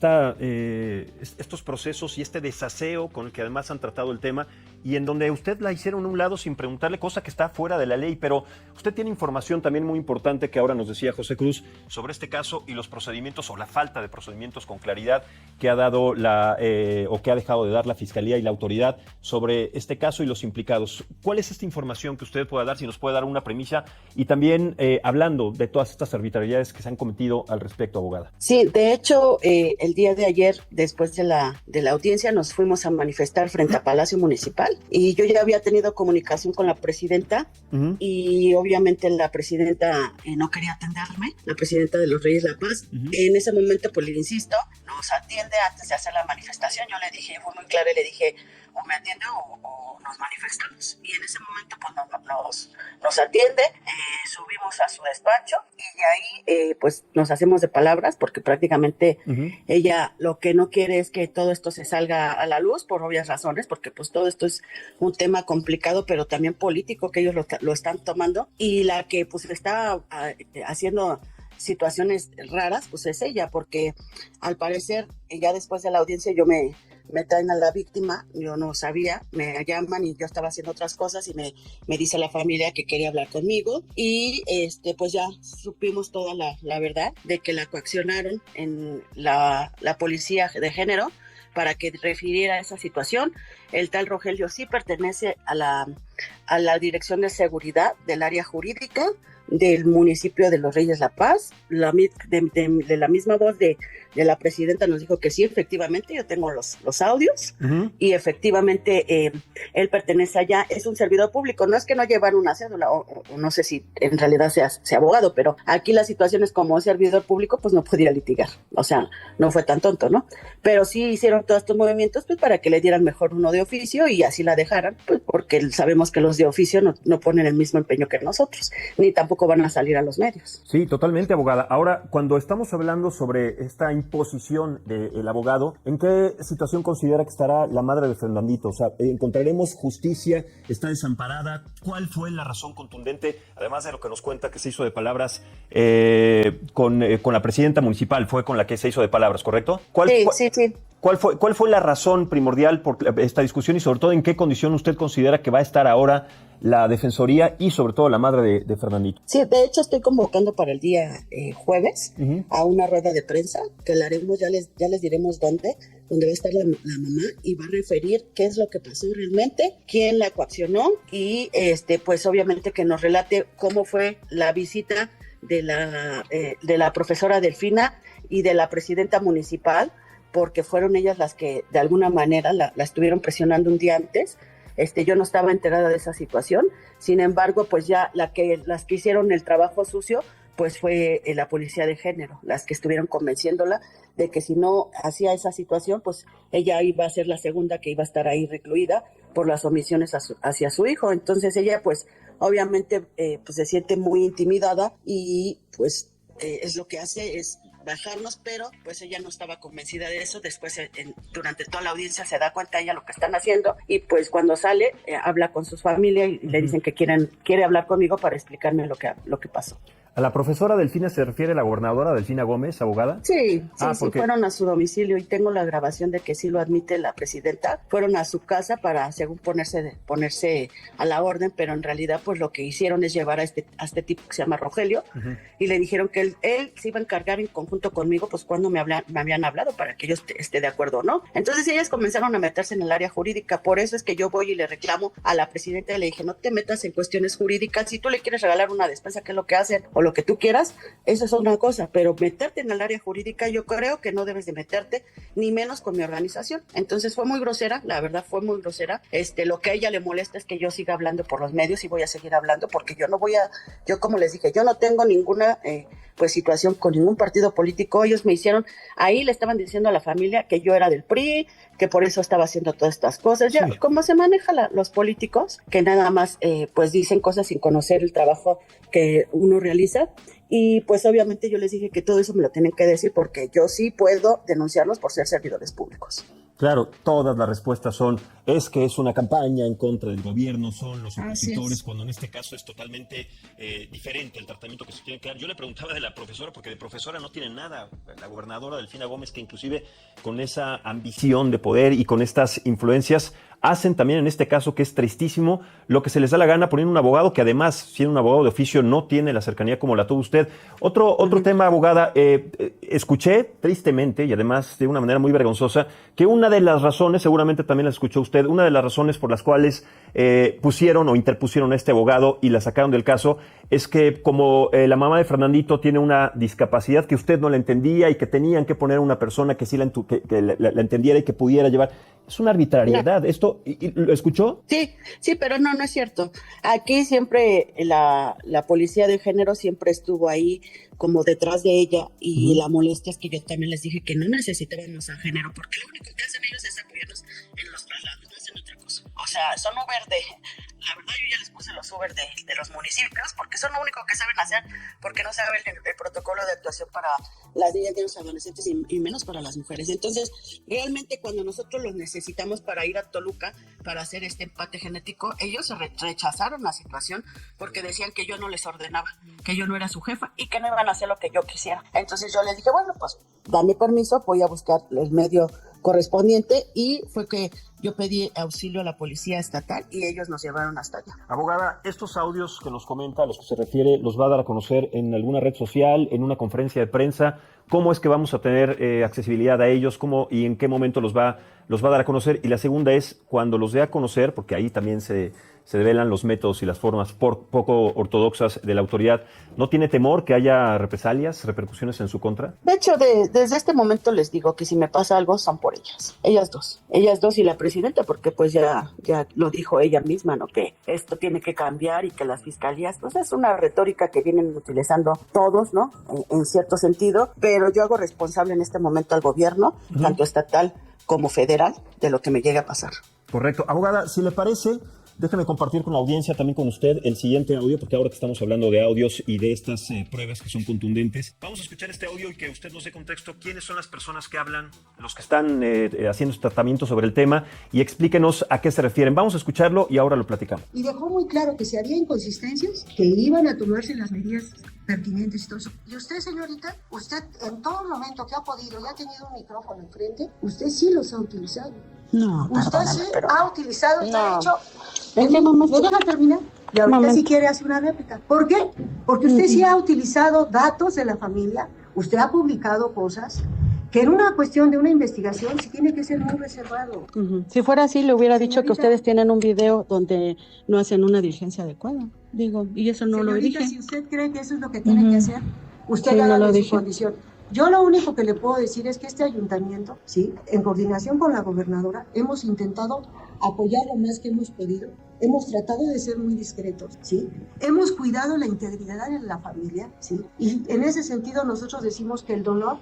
estos procesos y este desaseo con el que además han tratado el tema y en donde usted la hicieron a un lado sin preguntarle, cosa que está fuera de la ley, pero usted tiene información también muy importante que ahora nos decía José Cruz sobre este caso y los procedimientos o la falta de procedimientos con claridad que ha dado o que ha dejado de dar la Fiscalía y la autoridad sobre este caso y los implicados. ¿Cuál es esta información que usted pueda dar? Si nos puede dar una premisa. Y también hablando de todas estas arbitrariedades que se han cometido al respecto, abogada. Sí, de hecho, el día de ayer, después de la audiencia, nos fuimos a manifestar frente a Palacio Municipal y yo ya había tenido comunicación con la presidenta y obviamente la presidenta no quería atenderme, la presidenta de los Reyes La Paz. En ese momento, pues le insisto, nos atiende antes de hacer la manifestación. Yo le dije, fue muy clara y le dije, o me atiende o nos manifestamos. Y en ese momento pues nos atiende, subimos a su despacho y ahí pues nos hacemos de palabras porque prácticamente ella lo que no quiere es que todo esto se salga a la luz por obvias razones, porque pues todo esto es un tema complicado pero también político que ellos lo están tomando, y la que pues está haciendo situaciones raras pues es ella, porque al parecer ya después de la audiencia me traen a la víctima, yo no sabía, me llaman y yo estaba haciendo otras cosas y me dice la familia que quería hablar conmigo y pues ya supimos toda la verdad de que la coaccionaron en la policía de género para que refiriera esa situación. El tal Rogelio sí pertenece a la Dirección de Seguridad del área jurídica del municipio de Los Reyes La Paz. De la misma voz de la presidenta nos dijo que sí, efectivamente, yo tengo los audios y efectivamente él pertenece allá, es un servidor público, no es que no llevan una cédula o no sé si en realidad sea abogado, pero aquí la situación es como servidor público pues no podía litigar, o sea, no fue tan tonto, ¿no? Pero sí hicieron todos estos movimientos pues para que le dieran mejor uno de oficio y así la dejaran, pues porque sabemos que los de oficio no ponen el mismo empeño que nosotros, ni tampoco van a salir a los medios. Sí, totalmente, abogada. Ahora, cuando estamos hablando sobre esta imposición del abogado, ¿en qué situación considera que estará la madre de Fernandito? O sea, ¿encontraremos justicia? ¿Está desamparada? ¿Cuál fue la razón contundente? Además de lo que nos cuenta que se hizo de palabras con la presidenta municipal, fue con la que se hizo de palabras, ¿correcto? Sí. ¿Cuál fue la razón primordial por esta discusión y sobre todo en qué condición usted considera que va a estar ahora la Defensoría y sobre todo la madre de Fernandito? Sí, de hecho estoy convocando para el día jueves a una rueda de prensa que la haremos, ya les diremos dónde va a estar la mamá y va a referir qué es lo que pasó realmente, quién la coaccionó y pues obviamente que nos relate cómo fue la visita de la profesora Delfina y de la presidenta municipal, porque fueron ellas las que de alguna manera la estuvieron presionando un día antes. Yo no estaba enterada de esa situación, sin embargo, pues ya las que hicieron el trabajo sucio, pues fue la policía de género, las que estuvieron convenciéndola de que si no hacía esa situación, pues ella iba a ser la segunda que iba a estar ahí recluida por las omisiones hacia su hijo. Entonces ella, pues obviamente, pues se siente muy intimidada y pues es lo que hace es bajarnos, pero pues ella no estaba convencida de eso. Después durante toda la audiencia se da cuenta ella lo que están haciendo y pues cuando sale habla con su familia y le dicen que quiere hablar conmigo para explicarme lo que pasó. ¿A la profesora Delfina se refiere la gobernadora Delfina Gómez, abogada? Sí, porque... fueron a su domicilio y tengo la grabación de que sí lo admite la presidenta. Fueron a su casa para, según ponerse a la orden, pero en realidad pues lo que hicieron es llevar a este tipo que se llama Rogelio, y le dijeron que él se iba a encargar en conjunto conmigo pues cuando me habían hablado para que yo esté de acuerdo, ¿no? Entonces ellas comenzaron a meterse en el área jurídica. Por eso es que yo voy y le reclamo a la presidenta y le dije, no te metas en cuestiones jurídicas. Si tú le quieres regalar una despensa, que es lo que hacen, o lo que tú quieras, eso es una cosa, pero meterte en el área jurídica yo creo que no debes de meterte, ni menos con mi organización. Entonces fue muy grosera, la verdad fue muy grosera. Lo que a ella le molesta es que yo siga hablando por los medios y voy a seguir hablando porque yo como les dije, yo no tengo ninguna pues situación con ningún partido político. Ellos me hicieron, ahí le estaban diciendo a la familia que yo era del PRI, que por eso estaba haciendo todas estas cosas. Ya, ¿cómo se maneja los políticos? Que nada más pues dicen cosas sin conocer el trabajo que uno realiza. Y pues obviamente yo les dije que todo eso me lo tienen que decir porque yo sí puedo denunciarlos por ser servidores públicos. Claro, todas las respuestas es que es una campaña en contra del gobierno, son los opositores, cuando en este caso es totalmente diferente el tratamiento que se tiene que dar. Yo le preguntaba de la profesora, porque de profesora no tiene nada, la gobernadora Delfina Gómez, que inclusive con esa ambición de poder y con estas influencias, hacen también en este caso, que es tristísimo, lo que se les da la gana poniendo un abogado que además, siendo un abogado de oficio, no tiene la cercanía como la tuvo usted. Otro tema, abogada, escuché tristemente y además de una manera muy vergonzosa que una de las razones, seguramente también la escuchó usted, una de las razones por las cuales pusieron o interpusieron a este abogado y la sacaron del caso es que como la mamá de Fernandito tiene una discapacidad que usted no la entendía y que tenían que poner una persona que sí la entendiera y que pudiera llevar. Es una arbitrariedad. ¿Esto lo escuchó? Sí, pero no es cierto. Aquí siempre la policía de género siempre estuvo ahí como detrás de ella y la molestia es que yo también les dije que no necesitábamos a género porque lo único que hacen ellos es apoyarnos en los traslados, no hacen otra cosa. O sea, son Uber la verdad yo ya les puse los Uber de los municipios porque son lo único que saben hacer porque no saben el protocolo de actuación para las niñas y los adolescentes y menos para las mujeres. Entonces, realmente cuando nosotros los necesitamos para ir a Toluca para hacer este empate genético, ellos rechazaron la situación porque decían que yo no les ordenaba, que yo no era su jefa y que no iban a hacer lo que yo quisiera. Entonces yo les dije, bueno, pues dame permiso, voy a buscar el medio correspondiente y fue que yo pedí auxilio a la policía estatal y ellos nos llevaron hasta allá. Abogada, estos audios que nos comenta, a los que se refiere, ¿los va a dar a conocer en alguna red social, en una conferencia de prensa? ¿Cómo es que vamos a tener accesibilidad a ellos? ¿Cómo y en qué momento los va a dar a conocer? Y la segunda es, cuando los dé a conocer, porque ahí también se develan los métodos y las formas poco ortodoxas de la autoridad, ¿no tiene temor que haya represalias, repercusiones en su contra? De hecho, desde este momento les digo que si me pasa algo son por ellas dos y la presidenta, porque pues ya lo dijo ella misma, ¿no? Que esto tiene que cambiar y que las fiscalías, pues es una retórica que vienen utilizando todos, ¿no? En cierto sentido, pero yo hago responsable en este momento al gobierno, tanto estatal como federal, de lo que me llegue a pasar. Correcto. Abogada, si le parece, déjeme compartir con la audiencia, también con usted, el siguiente audio, porque ahora que estamos hablando de audios y de estas pruebas que son contundentes, vamos a escuchar este audio y que usted nos dé contexto. ¿Quiénes son las personas que hablan, los que están haciendo este tratamiento sobre el tema? Y explíquenos a qué se refieren. Vamos a escucharlo y ahora lo platicamos. Y dejó muy claro que si había inconsistencias, que iban a tomarse las medidas pertinentes y todo eso. Y usted, señorita, usted en todo momento que ha podido y ha tenido un micrófono enfrente, usted sí los ha utilizado. No, usted sí ha utilizado, usted ha hecho... ¿En qué momento? ¿Me deja terminar? Y ahorita si quiere hacer una réplica. ¿Por qué? Porque usted sí ha utilizado datos de la familia, usted ha publicado cosas que en una cuestión de una investigación sí tiene que ser muy reservado. Si fuera así, le hubiera dicho que ustedes tienen un video donde no hacen una diligencia adecuada. Digo, y eso no lo dije. Si usted cree que eso es lo que tiene que hacer, usted haga no su condición. Yo lo único que le puedo decir es que este ayuntamiento, sí, en coordinación con la gobernadora, hemos intentado apoyar lo más que hemos podido. Hemos tratado de ser muy discretos, ¿sí? Hemos cuidado la integridad de la familia, ¿sí? Y en ese sentido nosotros decimos que el dolor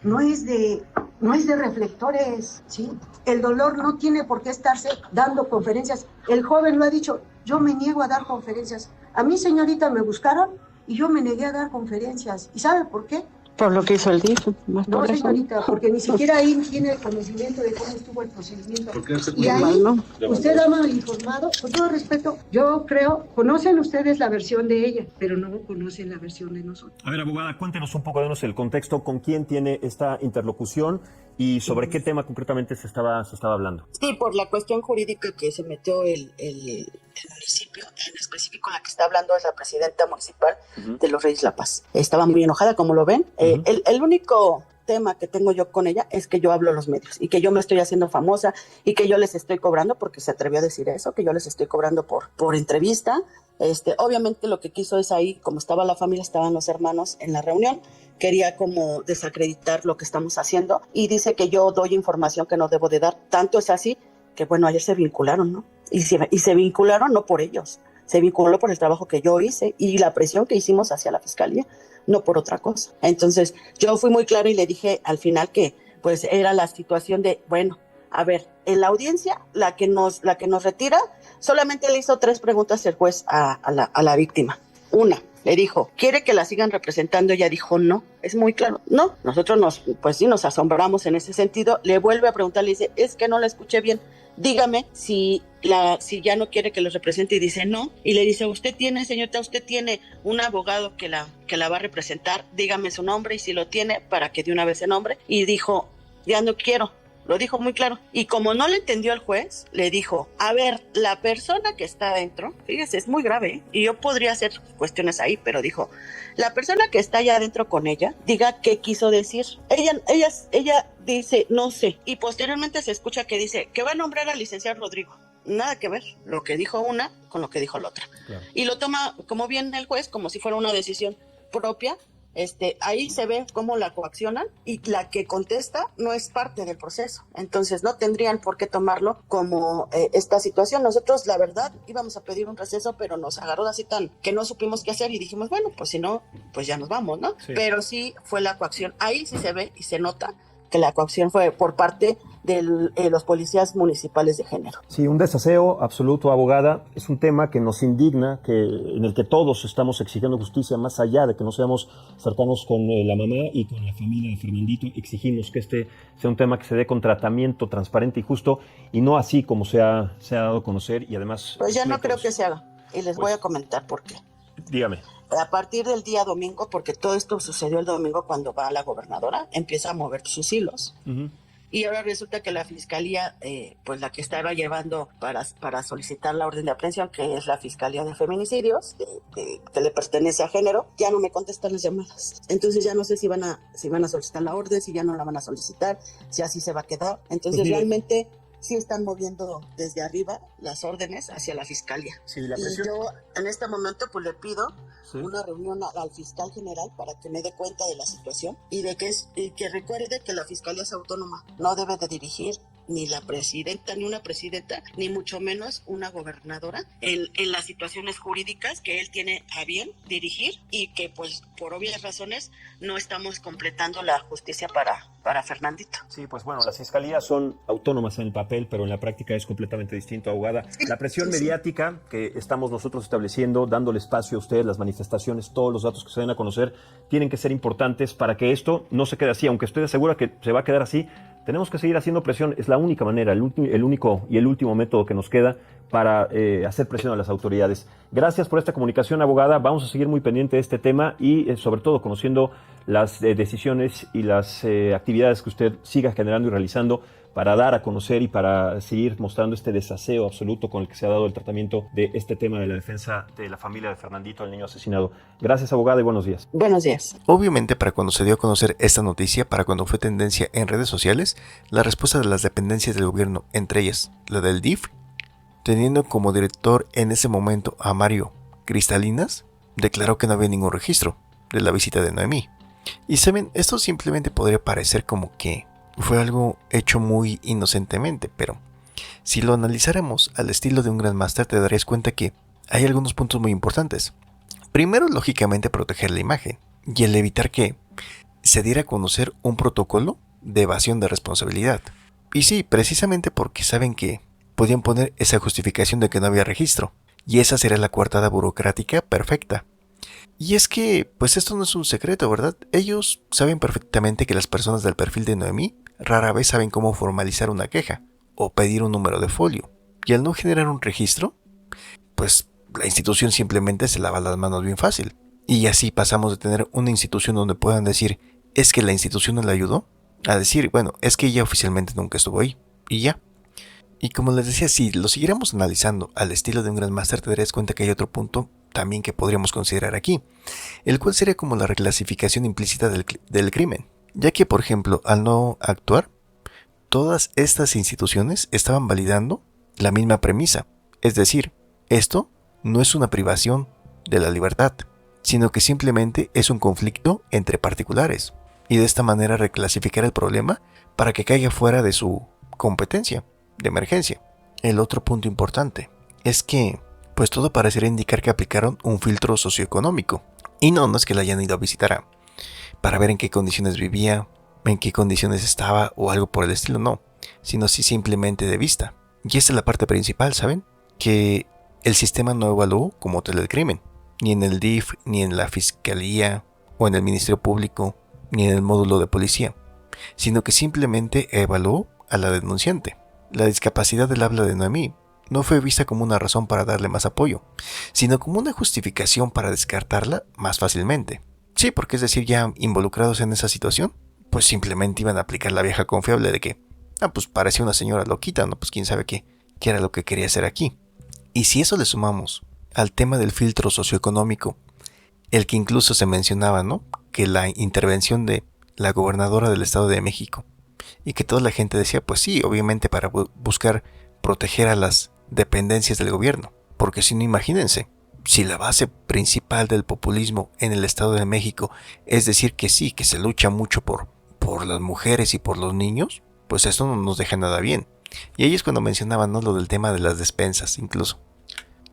no es de reflectores, ¿sí? El dolor no tiene por qué estarse dando conferencias. El joven lo ha dicho, yo me niego a dar conferencias. A mí, señorita, me buscaron y yo me negué a dar conferencias. ¿Y sabe por qué? Por lo que hizo el DIF. Más No, por eso. señorita, porque ni siquiera ahí tiene el conocimiento de cómo estuvo el procedimiento. Y ahí, Mal, ¿no? usted ha mal informado, con todo respeto, yo creo, conocen ustedes la versión de ella, pero no conocen la versión de nosotros. A ver, abogada, cuéntenos un poco, denos el contexto, con quién tiene esta interlocución y sobre qué tema concretamente se estaba hablando. Sí, por la cuestión jurídica que se metió el municipio, en específico la que está hablando es la presidenta municipal de Los Reyes La Paz. Estaba muy enojada, como lo ven. El único tema que tengo yo con ella es que yo hablo a los medios y que yo me estoy haciendo famosa y que yo les estoy cobrando, porque se atrevió a decir eso, que yo les estoy cobrando por entrevista. Obviamente lo que quiso es ahí, como estaba la familia, estaban los hermanos en la reunión, quería como desacreditar lo que estamos haciendo y dice que yo doy información que no debo de dar. Tanto es así que, bueno, ayer se vincularon, ¿no? Y se vincularon no por ellos, se vinculó por el trabajo que yo hice y la presión que hicimos hacia la fiscalía, no por otra cosa. Entonces, yo fui muy clara y le dije al final que, pues, era la situación de, bueno, a ver, en la audiencia, la que nos retira, solamente le hizo 3 preguntas el juez a la víctima. Una, le dijo, ¿quiere que la sigan representando? Ella dijo, no, es muy claro, no. Nosotros nos asombramos en ese sentido. Le vuelve a preguntar, le dice, es que no la escuché bien. Dígame si ya no quiere que los represente, y dice no. Y le dice, señorita, usted tiene un abogado que la va a representar, dígame su nombre y si lo tiene para que de una vez se nombre. Y dijo, ya no quiero. Lo dijo muy claro. Y como no le entendió el juez, le dijo, a ver, la persona que está adentro, fíjese, es muy grave, ¿eh? Y yo podría hacer cuestiones ahí, pero dijo, la persona que está allá adentro con ella, diga qué quiso decir. Ella dice, no sé. Y posteriormente se escucha que dice, que va a nombrar al licenciado Rodrigo. Nada que ver lo que dijo una con lo que dijo la otra. Claro. Y lo toma, como bien el juez, como si fuera una decisión propia. Ahí se ve cómo la coaccionan y la que contesta no es parte del proceso. Entonces no tendrían por qué tomarlo como esta situación. Nosotros, la verdad, íbamos a pedir un receso, pero nos agarró así tan que no supimos qué hacer y dijimos, bueno, pues si no, pues ya nos vamos, ¿no? Sí. Pero sí fue la coacción. Ahí sí se ve y se nota que la coacción fue por parte de los policías municipales de género. Sí, un desaseo absoluto, abogada. Es un tema que nos indigna, en el que todos estamos exigiendo justicia, más allá de que no seamos cercanos con la mamá y con la familia de Fernandito. Exigimos que este sea un tema que se dé con tratamiento transparente y justo, y no así como se ha dado a conocer, y además... Pues ya no creo que se haga, y les voy a comentar por qué. Dígame. A partir del día domingo, porque todo esto sucedió el domingo cuando va la gobernadora, empieza a mover sus hilos. Uh-huh. Y ahora resulta que la fiscalía, pues la que estaba llevando para solicitar la orden de aprehensión, que es la Fiscalía de Feminicidios, que le pertenece a género, ya no me contestan las llamadas. Entonces ya no sé si van a solicitar la orden, si ya no la van a solicitar, si así se va a quedar. Entonces pues realmente sí están moviendo desde arriba las órdenes hacia la fiscalía. Sí, la presión. Y yo en este momento pues le pido una reunión al fiscal general para que me dé cuenta de la situación y de que recuerde que la fiscalía es autónoma, no debe de dirigir ni la presidenta, ni una presidenta, ni mucho menos una gobernadora en las situaciones jurídicas que él tiene a bien dirigir y que pues por obvias razones no estamos completando la justicia para Fernandito. Sí, pues bueno, las fiscalías son autónomas en el papel, pero en la práctica es completamente distinto, abogada. La presión mediática que estamos nosotros estableciendo, dándole espacio a ustedes, las manifestaciones, todos los datos que se den a conocer, tienen que ser importantes para que esto no se quede así. Aunque usted asegura que se va a quedar así, tenemos que seguir haciendo presión. Es la única manera, el único y el último método que nos queda para hacer presión a las autoridades. Gracias por esta comunicación, abogada. Vamos a seguir muy pendiente de este tema y sobre todo conociendo las decisiones y las actividades que usted siga generando y realizando para dar a conocer y para seguir mostrando este desaseo absoluto con el que se ha dado el tratamiento de este tema de la defensa de la familia de Fernandito, el niño asesinado. Gracias, abogada, y buenos días. Buenos días. Obviamente, para cuando se dio a conocer esta noticia, para cuando fue tendencia en redes sociales, la respuesta de las dependencias del gobierno, entre ellas la del DIF, teniendo como director en ese momento a Mario Cristalinas, declaró que no había ningún registro de la visita de Noemí. Y saben, esto simplemente podría parecer como que fue algo hecho muy inocentemente, pero si lo analizáramos al estilo de un Grandmaster te darías cuenta que hay algunos puntos muy importantes. Primero, lógicamente, proteger la imagen y el evitar que se diera a conocer un protocolo de evasión de responsabilidad. Y sí, precisamente porque saben que podían poner esa justificación de que no había registro, y esa sería la coartada burocrática perfecta. Y es que, pues esto no es un secreto, ¿verdad? Ellos saben perfectamente que las personas del perfil de Noemí rara vez saben cómo formalizar una queja o pedir un número de folio. Y al no generar un registro, pues la institución simplemente se lava las manos bien fácil. Y así pasamos de tener una institución donde puedan decir, es que la institución no le ayudó, a decir, bueno, es que ella oficialmente nunca estuvo ahí. Y ya. Y como les decía, si lo siguiéramos analizando al estilo de un Grandmaster, te darías cuenta que hay otro punto también que podríamos considerar aquí, el cual sería como la reclasificación implícita del crimen, ya que, por ejemplo, al no actuar, todas estas instituciones estaban validando la misma premisa, es decir, esto no es una privación de la libertad, sino que simplemente es un conflicto entre particulares, y de esta manera reclasificar el problema para que caiga fuera de su competencia de emergencia. El otro punto importante es que, pues todo parecería indicar que aplicaron un filtro socioeconómico. Y no es que la hayan ido a visitar para ver en qué condiciones vivía, en qué condiciones estaba o algo por el estilo, no. Sino sí simplemente de vista. Y esta es la parte principal, ¿saben? Que el sistema no evaluó como tal el crimen. Ni en el DIF, ni en la Fiscalía, o en el Ministerio Público, ni en el módulo de policía. Sino que simplemente evaluó a la denunciante. La discapacidad del habla de Noemí no fue vista como una razón para darle más apoyo, sino como una justificación para descartarla más fácilmente. Sí, porque es decir, ya involucrados en esa situación, pues simplemente iban a aplicar la vieja confiable de que, pues parecía una señora loquita, ¿no? Pues quién sabe qué era lo que quería hacer aquí. Y si eso le sumamos al tema del filtro socioeconómico, el que incluso se mencionaba, ¿no? Que la intervención de la gobernadora del Estado de México, y que toda la gente decía, pues sí, obviamente para buscar proteger a las dependencias del gobierno, porque si no, imagínense, si la base principal del populismo en el Estado de México es decir que sí, que se lucha mucho por las mujeres y por los niños, pues esto no nos deja nada bien. Y ahí es cuando mencionaban, ¿no?, lo del tema de las despensas incluso.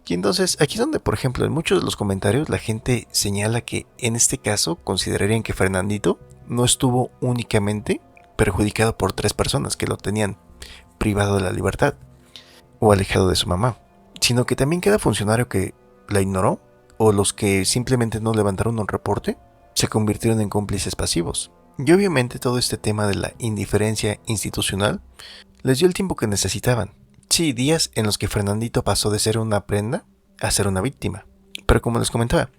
Y entonces aquí es donde, por ejemplo, en muchos de los comentarios la gente señala que en este caso considerarían que Fernandito no estuvo únicamente perjudicado por 3 personas que lo tenían privado de la libertad o alejado de su mamá, sino que también cada funcionario que la ignoró o los que simplemente no levantaron un reporte se convirtieron en cómplices pasivos. Y obviamente todo este tema de la indiferencia institucional les dio el tiempo que necesitaban. Sí, días en los que Fernandito pasó de ser una prenda a ser una víctima. Pero como les comentaba,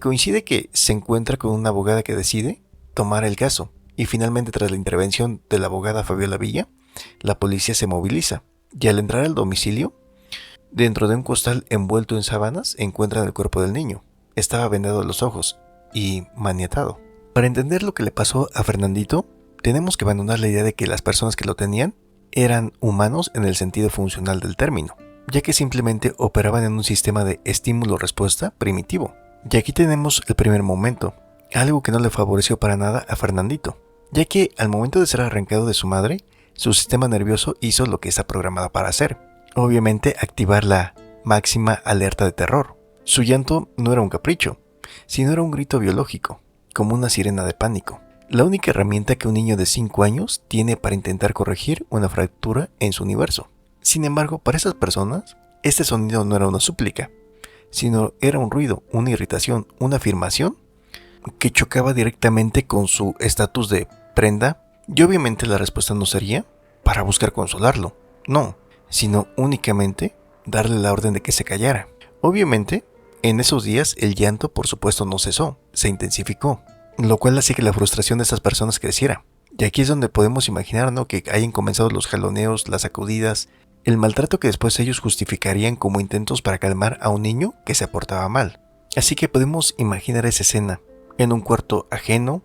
coincide que se encuentra con una abogada que decide tomar el caso. Y finalmente, tras la intervención de la abogada Fabiola Villa, la policía se moviliza. Y al entrar al domicilio, dentro de un costal envuelto en sábanas, encuentran el cuerpo del niño. Estaba vendado los ojos y maniatado. Para entender lo que le pasó a Fernandito, tenemos que abandonar la idea de que las personas que lo tenían eran humanos en el sentido funcional del término, ya que simplemente operaban en un sistema de estímulo-respuesta primitivo. Y aquí tenemos el primer momento, algo que no le favoreció para nada a Fernandito, ya que al momento de ser arrancado de su madre, su sistema nervioso hizo lo que está programado para hacer, obviamente activar la máxima alerta de terror. Su llanto no era un capricho, sino era un grito biológico, como una sirena de pánico. La única herramienta que un niño de 5 años tiene para intentar corregir una fractura en su universo. Sin embargo, para esas personas, este sonido no era una súplica, sino era un ruido, una irritación, una afirmación que chocaba directamente con su estatus de prenda, y obviamente la respuesta no sería para buscar consolarlo, no, sino únicamente darle la orden de que se callara. Obviamente, en esos días el llanto por supuesto no cesó, se intensificó, lo cual hace que la frustración de estas personas creciera. Y aquí es donde podemos imaginar, ¿no?, que hayan comenzado los jaloneos, las sacudidas, el maltrato que después ellos justificarían como intentos para calmar a un niño que se portaba mal. Así que podemos imaginar esa escena, en un cuarto ajeno,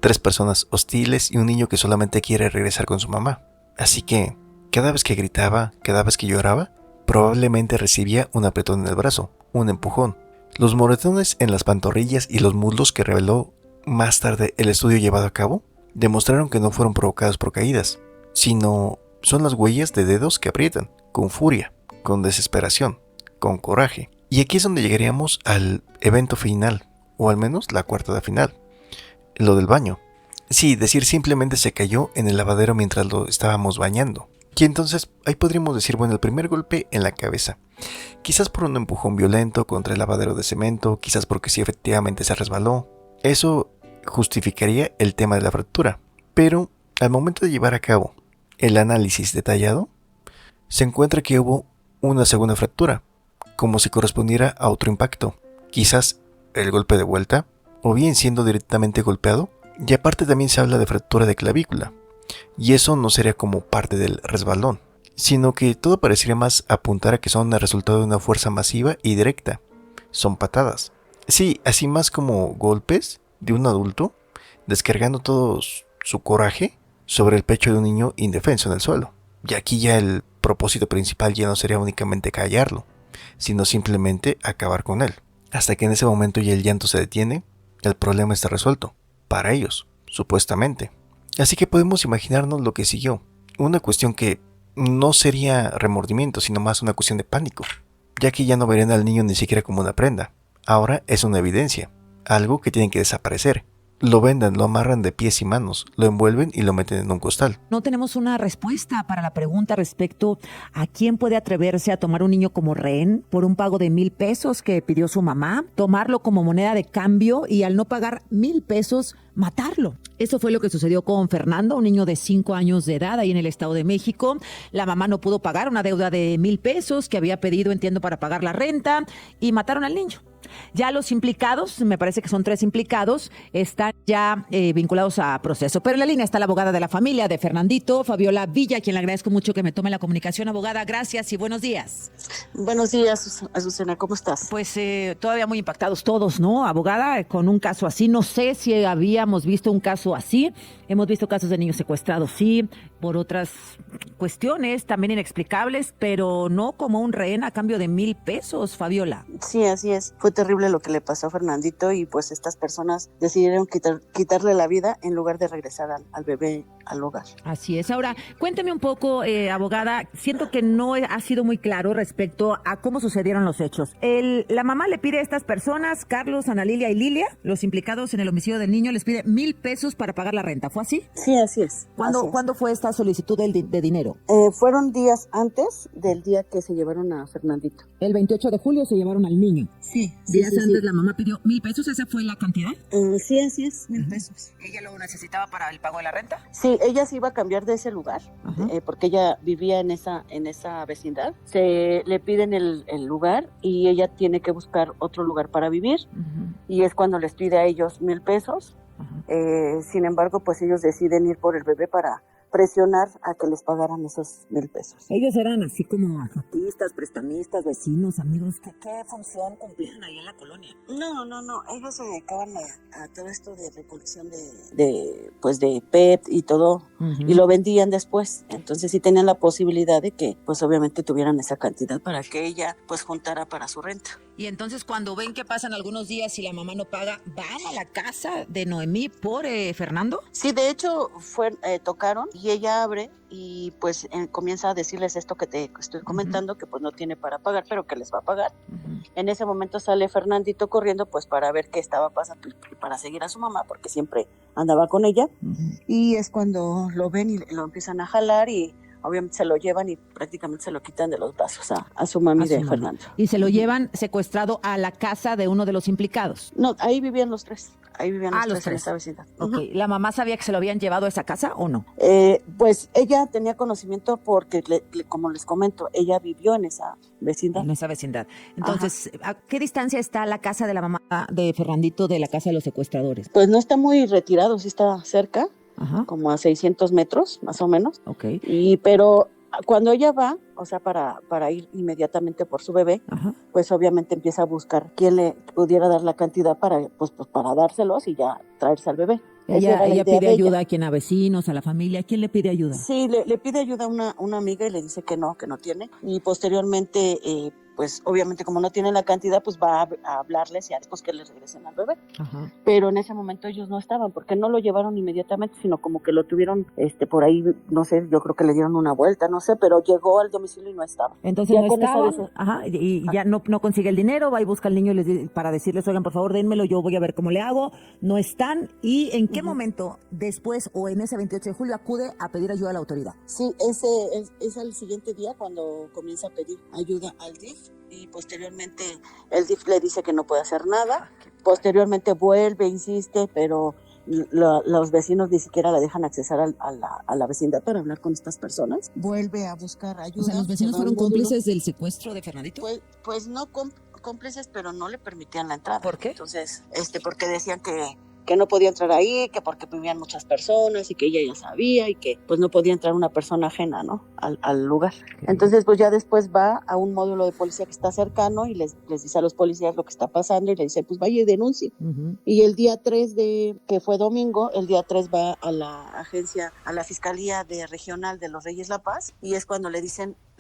3 personas hostiles y un niño que solamente quiere regresar con su mamá. Así que, cada vez que gritaba, cada vez que lloraba, probablemente recibía un apretón en el brazo, un empujón. Los moretones en las pantorrillas y los muslos que reveló más tarde el estudio llevado a cabo, demostraron que no fueron provocados por caídas, sino son las huellas de dedos que aprietan, con furia, con desesperación, con coraje. Y aquí es donde llegaríamos al evento final, o al menos la cuartada final, lo del baño. Sí, decir simplemente se cayó en el lavadero mientras lo estábamos bañando. Y entonces ahí podríamos decir, bueno, el primer golpe en la cabeza, Quizás por un empujón violento contra el lavadero de cemento, quizás porque sí efectivamente se resbaló. Eso justificaría el tema de la fractura. Pero al momento de llevar a cabo el análisis detallado, se encuentra que hubo una segunda fractura, como si correspondiera a otro impacto. Quizás el golpe de vuelta, o bien siendo directamente golpeado. Y aparte también se habla de fractura de clavícula. Y eso no sería como parte del resbalón, sino que todo parecería más apuntar a que son el resultado de una fuerza masiva y directa. Son patadas. Sí, así más como golpes de un adulto, descargando todo su coraje sobre el pecho de un niño indefenso en el suelo. Y aquí ya el propósito principal ya no sería únicamente callarlo, sino simplemente acabar con él. Hasta que en ese momento ya el llanto se detiene, el problema está resuelto. Para ellos, supuestamente. Así que podemos imaginarnos lo que siguió. Una cuestión que no sería remordimiento, sino más una cuestión de pánico, ya que ya no verían al niño ni siquiera como una prenda. Ahora es una evidencia, algo que tiene que desaparecer. Lo vendan, lo amarran de pies y manos, lo envuelven y lo meten en un costal. No tenemos una respuesta para la pregunta respecto a quién puede atreverse a tomar un niño como rehén por un pago de 1,000 pesos que pidió su mamá, tomarlo como moneda de cambio y al no pagar 1,000 pesos, matarlo. Eso fue lo que sucedió con Fernando, un niño de 5 años de edad ahí en el Estado de México. La mamá no pudo pagar una deuda de 1,000 pesos que había pedido, entiendo, para pagar la renta y mataron al niño. Ya los implicados, me parece que son 3 implicados, están ya vinculados a proceso. Pero en la línea está la abogada de la familia de Fernandito, Fabiola Villa, a quien le agradezco mucho que me tome la comunicación. Abogada, gracias y buenos días. Buenos días, Azucena, ¿cómo estás? Pues todavía muy impactados todos, ¿no? Abogada, con un caso así, no sé si habíamos visto un caso así. Hemos visto casos de niños secuestrados, sí, por otras cuestiones también inexplicables, pero no como un rehén a cambio de 1,000 pesos, Fabiola. Sí, así es. Fue terrible lo que le pasó a Fernandito y pues estas personas decidieron quitarle la vida en lugar de regresar al bebé al hogar. Así es. Ahora, cuénteme un poco, abogada, siento que no ha sido muy claro respecto a cómo sucedieron los hechos. La mamá le pide a estas personas, Carlos, Ana Lilia y Lilia, los implicados en el homicidio del niño, les pide 1,000 pesos para pagar la renta. ¿Fue así? Sí, así es. ¿Cuándo fue esta solicitud de dinero? Fueron días antes del día que se llevaron a Fernandito. El 28 de julio se llevaron al niño. Sí. Días antes la mamá pidió 1,000 pesos, ¿esa fue la cantidad? Sí, así es, 1,000 pesos. ¿Ella lo necesitaba para el pago de la renta? Sí, ella se iba a cambiar de ese lugar, porque ella vivía en esa vecindad. Se le piden el lugar y ella tiene que buscar otro lugar para vivir. Y es cuando les pide a ellos 1,000 pesos. Sin embargo, pues ellos deciden ir por el bebé para presionar a que les pagaran esos 1,000 pesos. Ellos eran así como artistas, prestamistas, vecinos, amigos. ¿Qué función cumplían ahí en la colonia? No. Ellos se dedicaban a todo esto de recolección de PET y todo, y lo vendían después. Entonces sí tenían la posibilidad de que, pues obviamente tuvieran esa cantidad para que ella, pues juntara para su renta. Y entonces cuando ven que pasan algunos días y la mamá no paga, ¿van a la casa de Noemí por Fernando? Sí, de hecho tocaron y ella abre y pues comienza a decirles esto que te estoy comentando, que pues no tiene para pagar, pero que les va a pagar. En ese momento sale Fernandito corriendo pues para ver qué estaba pasando, para seguir a su mamá, porque siempre andaba con ella. Y es cuando lo ven y lo empiezan a jalar y obviamente se lo llevan y prácticamente se lo quitan de los brazos a su mami de Fernando. ¿Y se lo llevan secuestrado a la casa de uno de los implicados? No, ahí vivían los 3. Ahí vivían los tres en esa vecindad. Okay. ¿La mamá sabía que se lo habían llevado a esa casa o no? Pues ella tenía conocimiento porque, como les comento, ella vivió en esa vecindad. En esa vecindad. Entonces, ¿a qué distancia está la casa de la mamá de Fernandito de la casa de los secuestradores? Pues no está muy retirado, sí está cerca, como a 600 metros, más o menos. Okay. Pero cuando ella va, o sea, para ir inmediatamente por su bebé, pues obviamente empieza a buscar quién le pudiera dar la cantidad para dárselos y ya traerse al bebé. Ella pide ayuda a quien, a vecinos, a la familia. ¿A quién le pide ayuda? Sí, le pide ayuda a una amiga y le dice que no tiene. Y posteriormente, pues obviamente como no tiene la cantidad, pues va a hablarles y a después que les regresen al bebé. Pero en ese momento ellos no estaban, porque no lo llevaron inmediatamente, sino como que lo tuvieron por ahí, no sé, yo creo que le dieron una vuelta, no sé, pero llegó al domicilio y no estaba. Entonces ya no estaba, y ya no consigue el dinero, va y busca al niño para decirles, oigan, por favor, dénmelo, yo voy a ver cómo le hago. No están. ¿Y en qué momento después o en ese 28 de julio acude a pedir ayuda a la autoridad? Sí, es al siguiente día cuando comienza a pedir ayuda al DIF y posteriormente el DIF le dice que no puede hacer nada. Posteriormente vuelve, insiste, pero los vecinos ni siquiera le dejan accesar a la vecindad para hablar con estas personas. Vuelve a buscar ayuda. O sea, ¿los vecinos fueron cómplices del secuestro de Fernandito? Pues no cómplices, pero no le permitían la entrada. ¿Por qué? Entonces, porque decían que no podía entrar ahí, que porque vivían muchas personas y que ella ya sabía y que pues no podía entrar una persona ajena, ¿no? al lugar. Entonces pues ya después va a un módulo de policía que está cercano y les dice a los policías lo que está pasando y le dice pues vaya y denuncie. Y el día 3 que fue domingo, el día 3 va a la agencia, a la Fiscalía Regional de los Reyes La Paz y es cuando le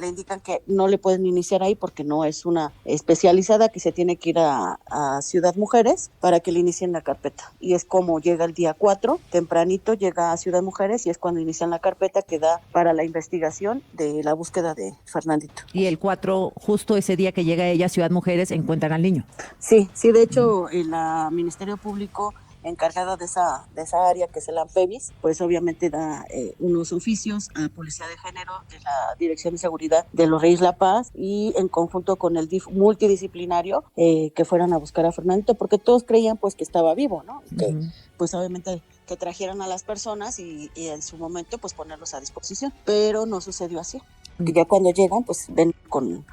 indican que no le pueden iniciar ahí porque no es una especializada, que se tiene que ir a Ciudad Mujeres para que le inicien la carpeta. Y es como llega el día 4, tempranito llega a Ciudad Mujeres y es cuando inician la carpeta que da para la investigación de la búsqueda de Fernandito. Y el 4, justo ese día que llega ella a Ciudad Mujeres, encuentran al niño. Sí, de hecho el Ministerio Público encargada de esa área, que es el AMPEVIS, pues obviamente da unos oficios a Policía de Género de la Dirección de Seguridad de los Reyes La Paz y en conjunto con el DIF multidisciplinario que fueran a buscar a Fernandito, porque todos creían pues que estaba vivo, ¿no? Que pues obviamente que trajeran a las personas y en su momento pues ponerlos a disposición, pero no sucedió así. Que ya cuando llegan pues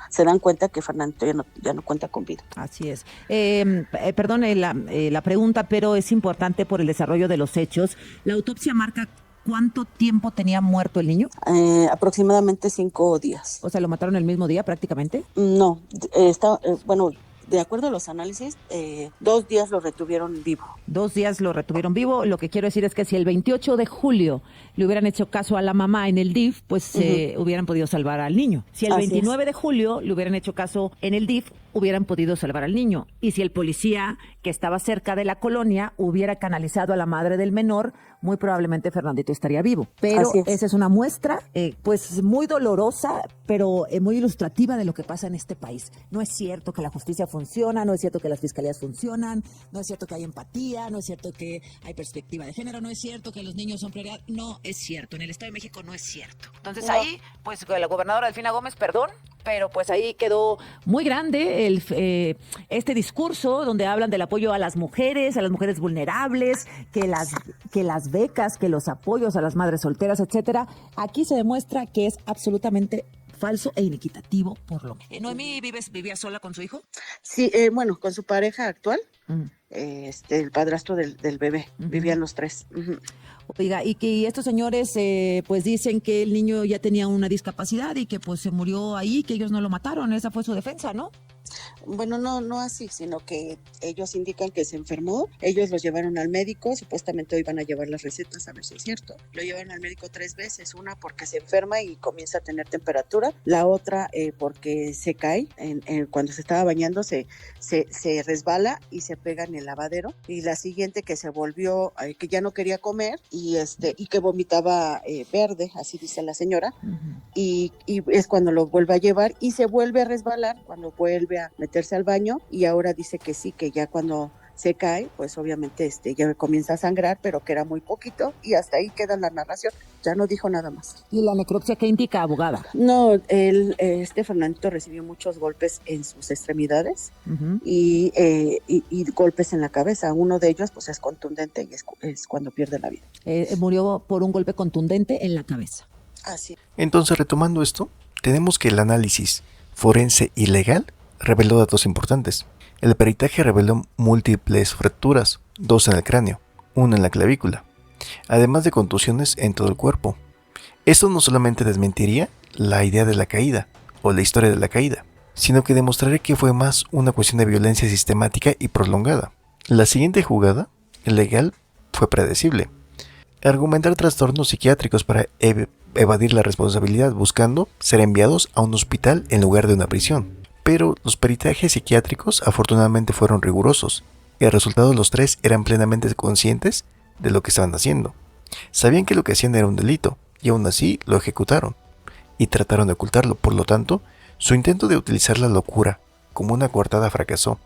se dan cuenta que Fernandito ya no cuenta con vida. Así es. Perdone la pregunta, pero es importante por el desarrollo de los hechos. La autopsia marca ¿cuánto tiempo tenía muerto el niño? Aproximadamente 5 días. O sea, ¿lo mataron el mismo día prácticamente? No, de acuerdo a los análisis, 2 días lo retuvieron vivo. 2 días lo retuvieron vivo. Lo que quiero decir es que si el 28 de julio le hubieran hecho caso a la mamá en el DIF, pues hubieran podido salvar al niño. Si el 29 de julio le hubieran hecho caso en el DIF, hubieran podido salvar al niño. Y si el policía que estaba cerca de la colonia hubiera canalizado a la madre del menor, muy probablemente Fernandito estaría vivo. Pero esa es una muestra, pues muy dolorosa, pero muy ilustrativa de lo que pasa en este país. No es cierto que la justicia funciona, no es cierto que las fiscalías funcionan, no es cierto que hay empatía, no es cierto que hay perspectiva de género, no es cierto que los niños son prioridad, no es cierto. En el Estado de México no es cierto. Entonces ahí, pues la gobernadora Delfina Gómez, perdón, pero pues ahí quedó muy grande este discurso donde hablan del apoyo a las mujeres vulnerables, que las becas, que los apoyos a las madres solteras, etcétera. Aquí se demuestra que es absolutamente falso e inequitativo por lo menos. ¿Noemí vivía sola con su hijo? Sí, con su pareja actual, el padrastro del bebé, vivían los 3. Oiga, y que estos señores pues dicen que el niño ya tenía una discapacidad y que pues se murió ahí, que ellos no lo mataron, esa fue su defensa, ¿no? Bueno, no así, sino que ellos indican que se enfermó, ellos los llevaron al médico, supuestamente hoy van a llevar las recetas a ver si es cierto. Lo llevaron al médico 3 veces, una porque se enferma y comienza a tener temperatura, la otra porque se cae, cuando se estaba bañando se resbala y se pega en el lavadero, y la siguiente que se volvió, que ya no quería comer y que vomitaba verde, así dice la señora, y es cuando lo vuelve a llevar y se vuelve a resbalar, cuando vuelve a meterse al baño, y ahora dice que sí, que ya cuando se cae, pues obviamente ya comienza a sangrar, pero que era muy poquito, y hasta ahí queda la narración, ya no dijo nada más. ¿Y la necropsia qué indica, abogada? No, Fernandito recibió muchos golpes en sus extremidades y golpes en la cabeza, uno de ellos pues es contundente y es cuando pierde la vida. Murió por un golpe contundente en la cabeza. Así. Entonces, retomando esto, tenemos que el análisis forense y legal reveló datos importantes. El peritaje reveló múltiples fracturas, 2 en el cráneo, 1 en la clavícula, además de contusiones en todo el cuerpo. Esto no solamente desmentiría la idea de la caída, o la historia de la caída, sino que demostraría que fue más una cuestión de violencia sistemática y prolongada. La siguiente jugada, legal, fue predecible. Argumentar trastornos psiquiátricos para evadir la responsabilidad buscando ser enviados a un hospital en lugar de una prisión. Pero los peritajes psiquiátricos afortunadamente fueron rigurosos, y el resultado de los 3 eran plenamente conscientes de lo que estaban haciendo. Sabían que lo que hacían era un delito, y aún así lo ejecutaron, y trataron de ocultarlo. Por lo tanto, su intento de utilizar la locura como una coartada fracasó,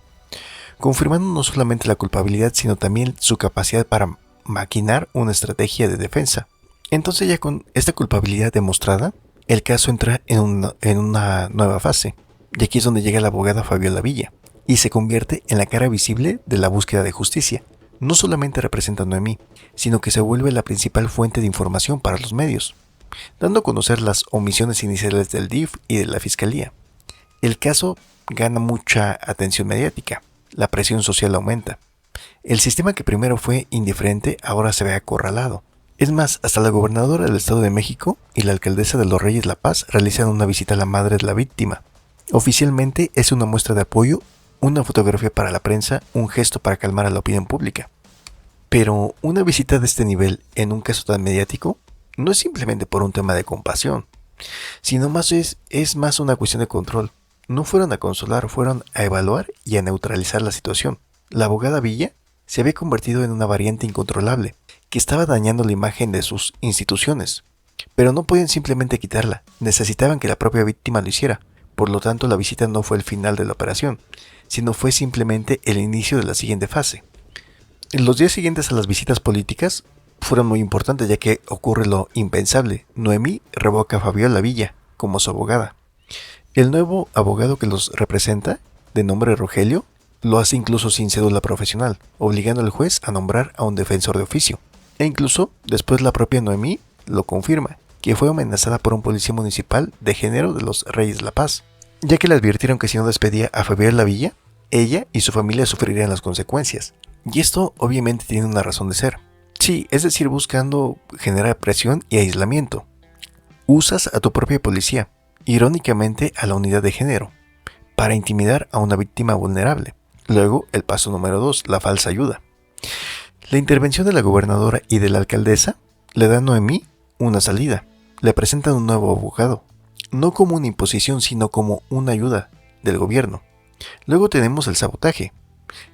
confirmando no solamente la culpabilidad, sino también su capacidad para maquinar una estrategia de defensa. Entonces, ya con esta culpabilidad demostrada, el caso entra en una nueva fase. Y aquí es donde llega la abogada Fabiola Villa, y se convierte en la cara visible de la búsqueda de justicia. No solamente representa a Noemí, sino que se vuelve la principal fuente de información para los medios, dando a conocer las omisiones iniciales del DIF y de la Fiscalía. El caso gana mucha atención mediática, la presión social aumenta. El sistema que primero fue indiferente ahora se ve acorralado. Es más, hasta la gobernadora del Estado de México y la alcaldesa de Los Reyes La Paz realizan una visita a la madre de la víctima. Oficialmente es una muestra de apoyo, una fotografía para la prensa, un gesto para calmar a la opinión pública. Pero una visita de este nivel en un caso tan mediático no es simplemente por un tema de compasión, sino más es más una cuestión de control. No fueron a consolar, fueron a evaluar y a neutralizar la situación. La abogada Villa se había convertido en una variante incontrolable, que estaba dañando la imagen de sus instituciones. Pero no podían simplemente quitarla, necesitaban que la propia víctima lo hiciera. Por lo tanto, la visita no fue el final de la operación, sino fue simplemente el inicio de la siguiente fase. En los días siguientes a las visitas políticas fueron muy importantes, ya que ocurre lo impensable. Noemí revoca a Fabiola Villa como su abogada. El nuevo abogado que los representa, de nombre Rogelio, lo hace incluso sin cédula profesional, obligando al juez a nombrar a un defensor de oficio. E incluso después la propia Noemí lo confirma, que fue amenazada por un policía municipal de género de Los Reyes La Paz, ya que le advirtieron que si no despedía a Fabiola Villa, ella y su familia sufrirían las consecuencias. Y esto obviamente tiene una razón de ser. Sí, es decir, buscando generar presión y aislamiento. Usas a tu propia policía, irónicamente a la unidad de género, para intimidar a una víctima vulnerable. Luego, el paso número 2, la falsa ayuda. La intervención de la gobernadora y de la alcaldesa le da a Noemí una salida. Le presentan un nuevo abogado, no como una imposición, sino como una ayuda del gobierno. Luego tenemos el sabotaje,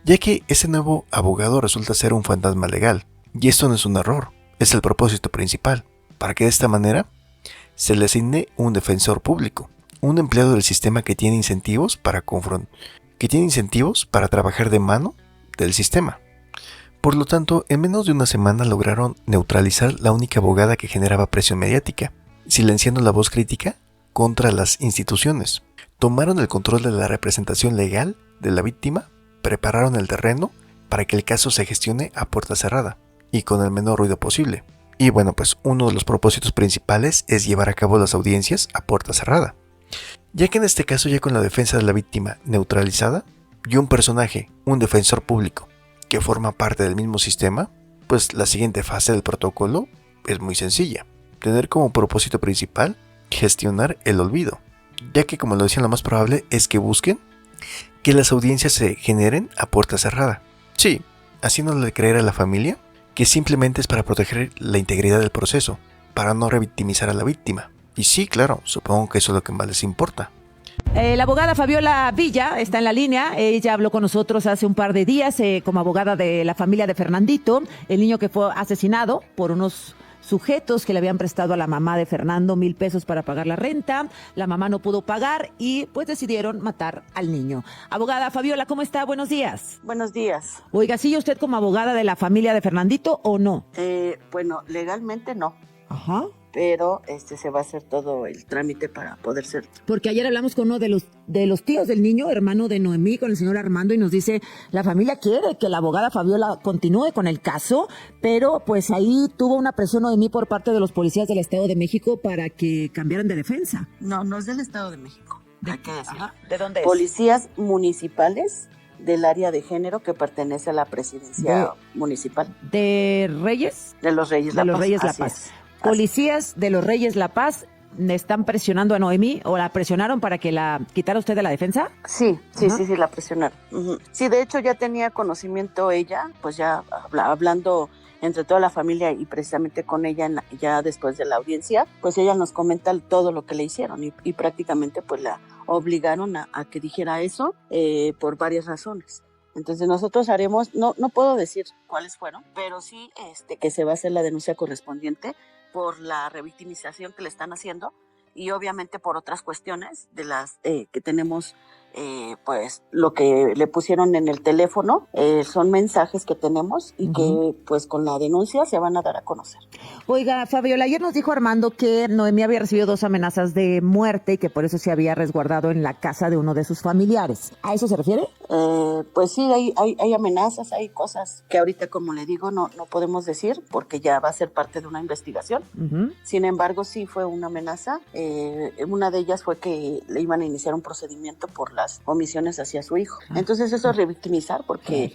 ya que ese nuevo abogado resulta ser un fantasma legal. Y esto no es un error, es el propósito principal, para que de esta manera se le asigne un defensor público, un empleado del sistema que tiene incentivos para trabajar de mano del sistema. Por lo tanto, en menos de una semana lograron neutralizar la única abogada que generaba presión mediática, silenciando la voz crítica contra las instituciones. Tomaron el control de la representación legal de la víctima, prepararon el terreno para que el caso se gestione a puerta cerrada y con el menor ruido posible. Y bueno, pues uno de los propósitos principales es llevar a cabo las audiencias a puerta cerrada, ya que en este caso, ya con la defensa de la víctima neutralizada y un personaje, un defensor público, que forma parte del mismo sistema, pues la siguiente fase del protocolo es muy sencilla: tener como propósito principal gestionar el olvido, ya que, como lo decían, lo más probable es que busquen que las audiencias se generen a puerta cerrada. Sí, haciéndole creer a la familia que simplemente es para proteger la integridad del proceso, para no revictimizar a la víctima. Y sí, claro, supongo que eso es lo que más les importa. La abogada Fabiola Villa está en la línea. Ella habló con nosotros hace un par de días como abogada de la familia de Fernandito, el niño que fue asesinado por unos sujetos que le habían prestado a la mamá de Fernando 1,000 pesos para pagar la renta. La mamá no pudo pagar y pues decidieron matar al niño. Abogada Fabiola, ¿cómo está? Buenos días. Buenos días. Oiga, ¿sigue usted como abogada de la familia de Fernandito o no? Bueno, legalmente no. Ajá. Pero se va a hacer todo el trámite para poder ser. Porque ayer hablamos con uno de los tíos del niño, hermano de Noemí, con el señor Armando, y nos dice, la familia quiere que la abogada Fabiola continúe con el caso, pero pues ahí tuvo una presión Noemí por parte de los policías del Estado de México para que cambiaran de defensa. No, no es del Estado de México. Hay que decirlo. ¿De dónde es? Policías municipales del área de género que pertenece a la presidencia municipal. ¿De Reyes? De los Reyes La Paz. De los Reyes La Paz. Policías de los Reyes La Paz están presionando a Noemí, o la presionaron para que la quitara usted de la defensa. Sí, la presionaron. Uh-huh. Sí, de hecho ya tenía conocimiento ella, pues ya hablando entre toda la familia y precisamente con ella ya después de la audiencia, pues ella nos comenta todo lo que le hicieron y prácticamente pues la obligaron a que dijera eso por varias razones. Entonces nosotros haremos, no puedo decir cuáles fueron, pero sí que se va a hacer la denuncia correspondiente por la revictimización que le están haciendo y obviamente por otras cuestiones de las que tenemos pues lo que le pusieron en el teléfono son mensajes que tenemos y que pues con la denuncia se van a dar a conocer. Oiga, Fabiola, ayer nos dijo Armando que Noemí había recibido 2 amenazas de muerte y que por eso se había resguardado en la casa de uno de sus familiares. ¿A eso se refiere? Pues sí, hay amenazas, hay cosas que ahorita, como le digo, no podemos decir porque ya va a ser parte de una investigación. Sin embargo, sí fue una amenaza. Una de ellas fue que le iban a iniciar un procedimiento por las omisiones hacia su hijo. Entonces eso es revictimizar porque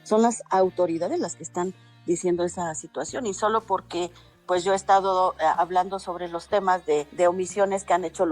son las autoridades las que están diciendo esa situación y solo porque pues yo he estado hablando sobre los temas de omisiones que han hecho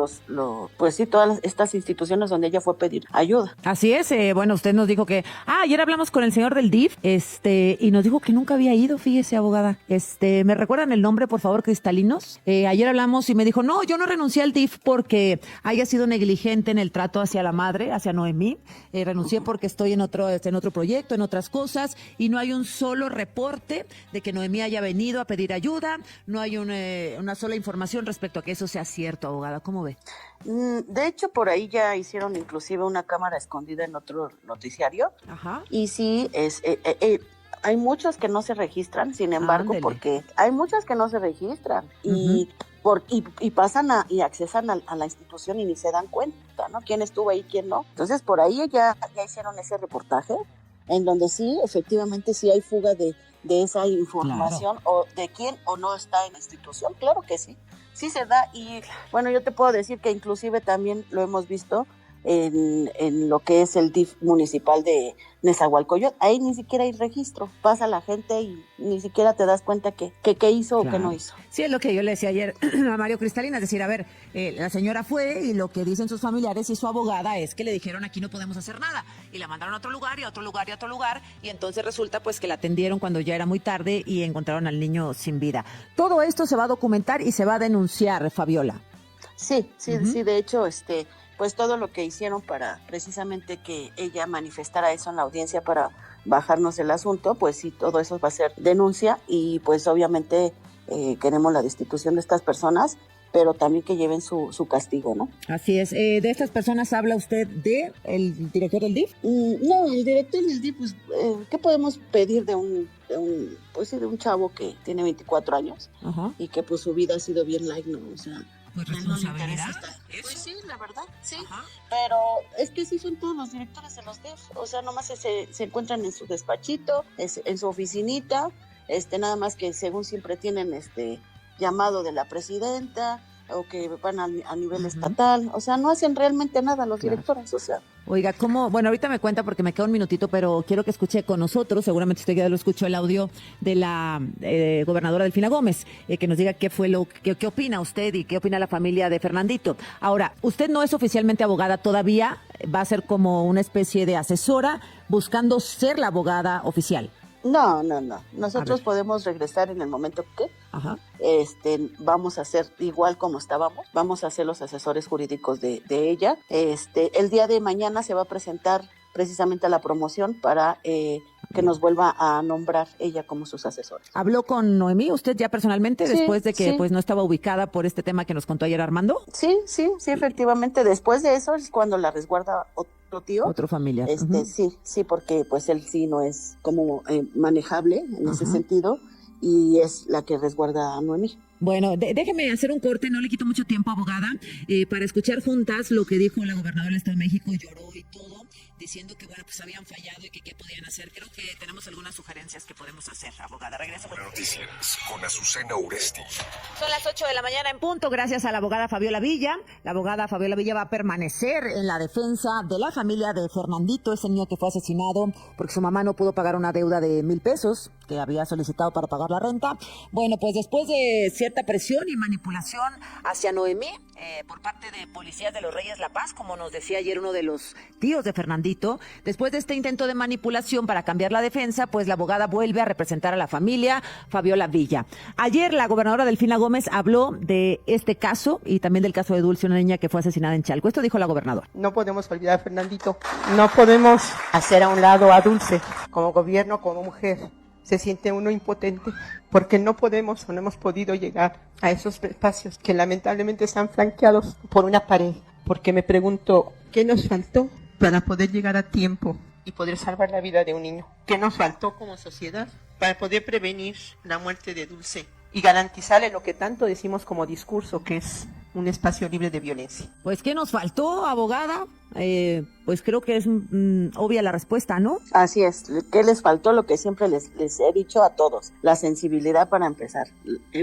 pues sí, todas estas instituciones donde ella fue a pedir ayuda. Así es, bueno, usted nos dijo que, ayer hablamos con el señor del DIF, y nos dijo que nunca había ido, fíjese, abogada. ¿Me recuerdan el nombre, por favor, cristalinos? Ayer hablamos y me dijo, no, yo no renuncié al DIF porque haya sido negligente en el trato hacia la madre, hacia Noemí. Renuncié porque estoy en otro proyecto, en otras cosas, y no hay un solo reporte de que Noemí haya venido a pedir ayuda. No hay una sola información respecto a que eso sea cierto, abogada. ¿Cómo ve? De hecho, por ahí ya hicieron inclusive una cámara escondida en otro noticiario. Ajá. Y sí, hay muchos que no se registran, sin embargo, porque hay muchas que no se registran y pasan y accesan a la institución y ni se dan cuenta, ¿no? Quién estuvo ahí, quién no. Entonces, por ahí ya hicieron ese reportaje en donde sí, efectivamente, sí hay fuga de esa información, claro, o de quién o no está en la institución. Claro que sí se da. Y bueno, yo te puedo decir que inclusive también lo hemos visto en lo que es el DIF municipal de Nezahualcóyotl. Ahí ni siquiera hay registro, pasa la gente y ni siquiera te das cuenta que hizo, claro, o que no hizo. Sí, es lo que yo le decía ayer a Mario Cristalina, es decir, a ver, la señora fue y lo que dicen sus familiares y su abogada es que le dijeron aquí no podemos hacer nada y la mandaron a otro lugar y a otro lugar y a otro lugar y entonces resulta pues que la atendieron cuando ya era muy tarde y encontraron al niño sin vida. Todo esto se va a documentar y se va a denunciar, Fabiola. Sí, de hecho, pues todo lo que hicieron para precisamente que ella manifestara eso en la audiencia para bajarnos el asunto, pues sí, todo eso va a ser denuncia y pues obviamente queremos la destitución de estas personas, pero también que lleven su castigo, ¿no? Así es. ¿De estas personas habla usted el director del DIF? No, el director del DIF, pues, ¿qué podemos pedir de un chavo que tiene 24 años? Ajá. Y que pues su vida ha sido bien light, ¿no? O sea, pues responsabilidad. Pues sí, la verdad, sí. Ajá. Pero es que sí son todos los directores de los DIF. O sea, nomás se encuentran en su despachito, en su oficinita, nada más que según siempre tienen llamado de la presidenta o que van a nivel estatal. O sea, no hacen realmente nada los directores, o sea. Oiga, bueno, ahorita me cuenta porque me queda un minutito, pero quiero que escuche con nosotros, seguramente usted ya lo escuchó, el audio de la gobernadora Delfina Gómez, que nos diga qué opina usted y qué opina la familia de Fernandito. Ahora, usted no es oficialmente abogada todavía, va a ser como una especie de asesora buscando ser la abogada oficial. No. Nosotros podemos regresar en el momento que vamos a ser igual como estábamos. Vamos a ser los asesores jurídicos de ella. El día de mañana se va a presentar precisamente a la promoción para que nos vuelva a nombrar ella como sus asesores. ¿Habló con Noemí usted ya personalmente después de que pues no estaba ubicada por este tema que nos contó ayer Armando? Sí, efectivamente. Después de eso es cuando la resguarda otro familiar. Sí, porque pues él sí no es como manejable en ese sentido y es la que resguarda a Noemí. Bueno, déjeme hacer un corte, no le quito mucho tiempo, abogada, para escuchar juntas lo que dijo la gobernadora del Estado de México, lloró y todo, diciendo que bueno, pues habían fallado y que qué podían hacer. Creo que tenemos algunas sugerencias que podemos hacer, abogada. Regreso. Noticias con Azucena Uresti. Son las 8 de la mañana en punto, gracias a la abogada Fabiola Villa. La abogada Fabiola Villa va a permanecer en la defensa de la familia de Fernandito, ese niño que fue asesinado porque su mamá no pudo pagar una deuda de $1,000 que había solicitado para pagar la renta. Bueno, pues después de cierta presión y manipulación hacia Noemí por parte de policías de los Reyes La Paz, como nos decía ayer uno de los tíos de Fernandito, después de este intento de manipulación para cambiar la defensa, pues la abogada vuelve a representar a la familia Fabiola Villa. Ayer la gobernadora Delfina Gómez habló de este caso y también del caso de Dulce, una niña que fue asesinada en Chalco. Esto dijo la gobernadora. No podemos olvidar a Fernandito, no podemos hacer a un lado a Dulce. Como gobierno, como mujer, se siente uno impotente porque no podemos o no hemos podido llegar a esos espacios que lamentablemente están flanqueados por una pared. Porque me pregunto, ¿qué nos faltó para poder llegar a tiempo y poder salvar la vida de un niño. ¿Qué nos faltó como sociedad para poder prevenir la muerte de Dulce y garantizarle lo que tanto decimos como discurso, que es un espacio libre de violencia? Pues, ¿qué nos faltó, abogada? Pues creo que es obvia la respuesta, ¿no? Así es. ¿Qué les faltó? Lo que siempre les he dicho a todos. La sensibilidad para empezar.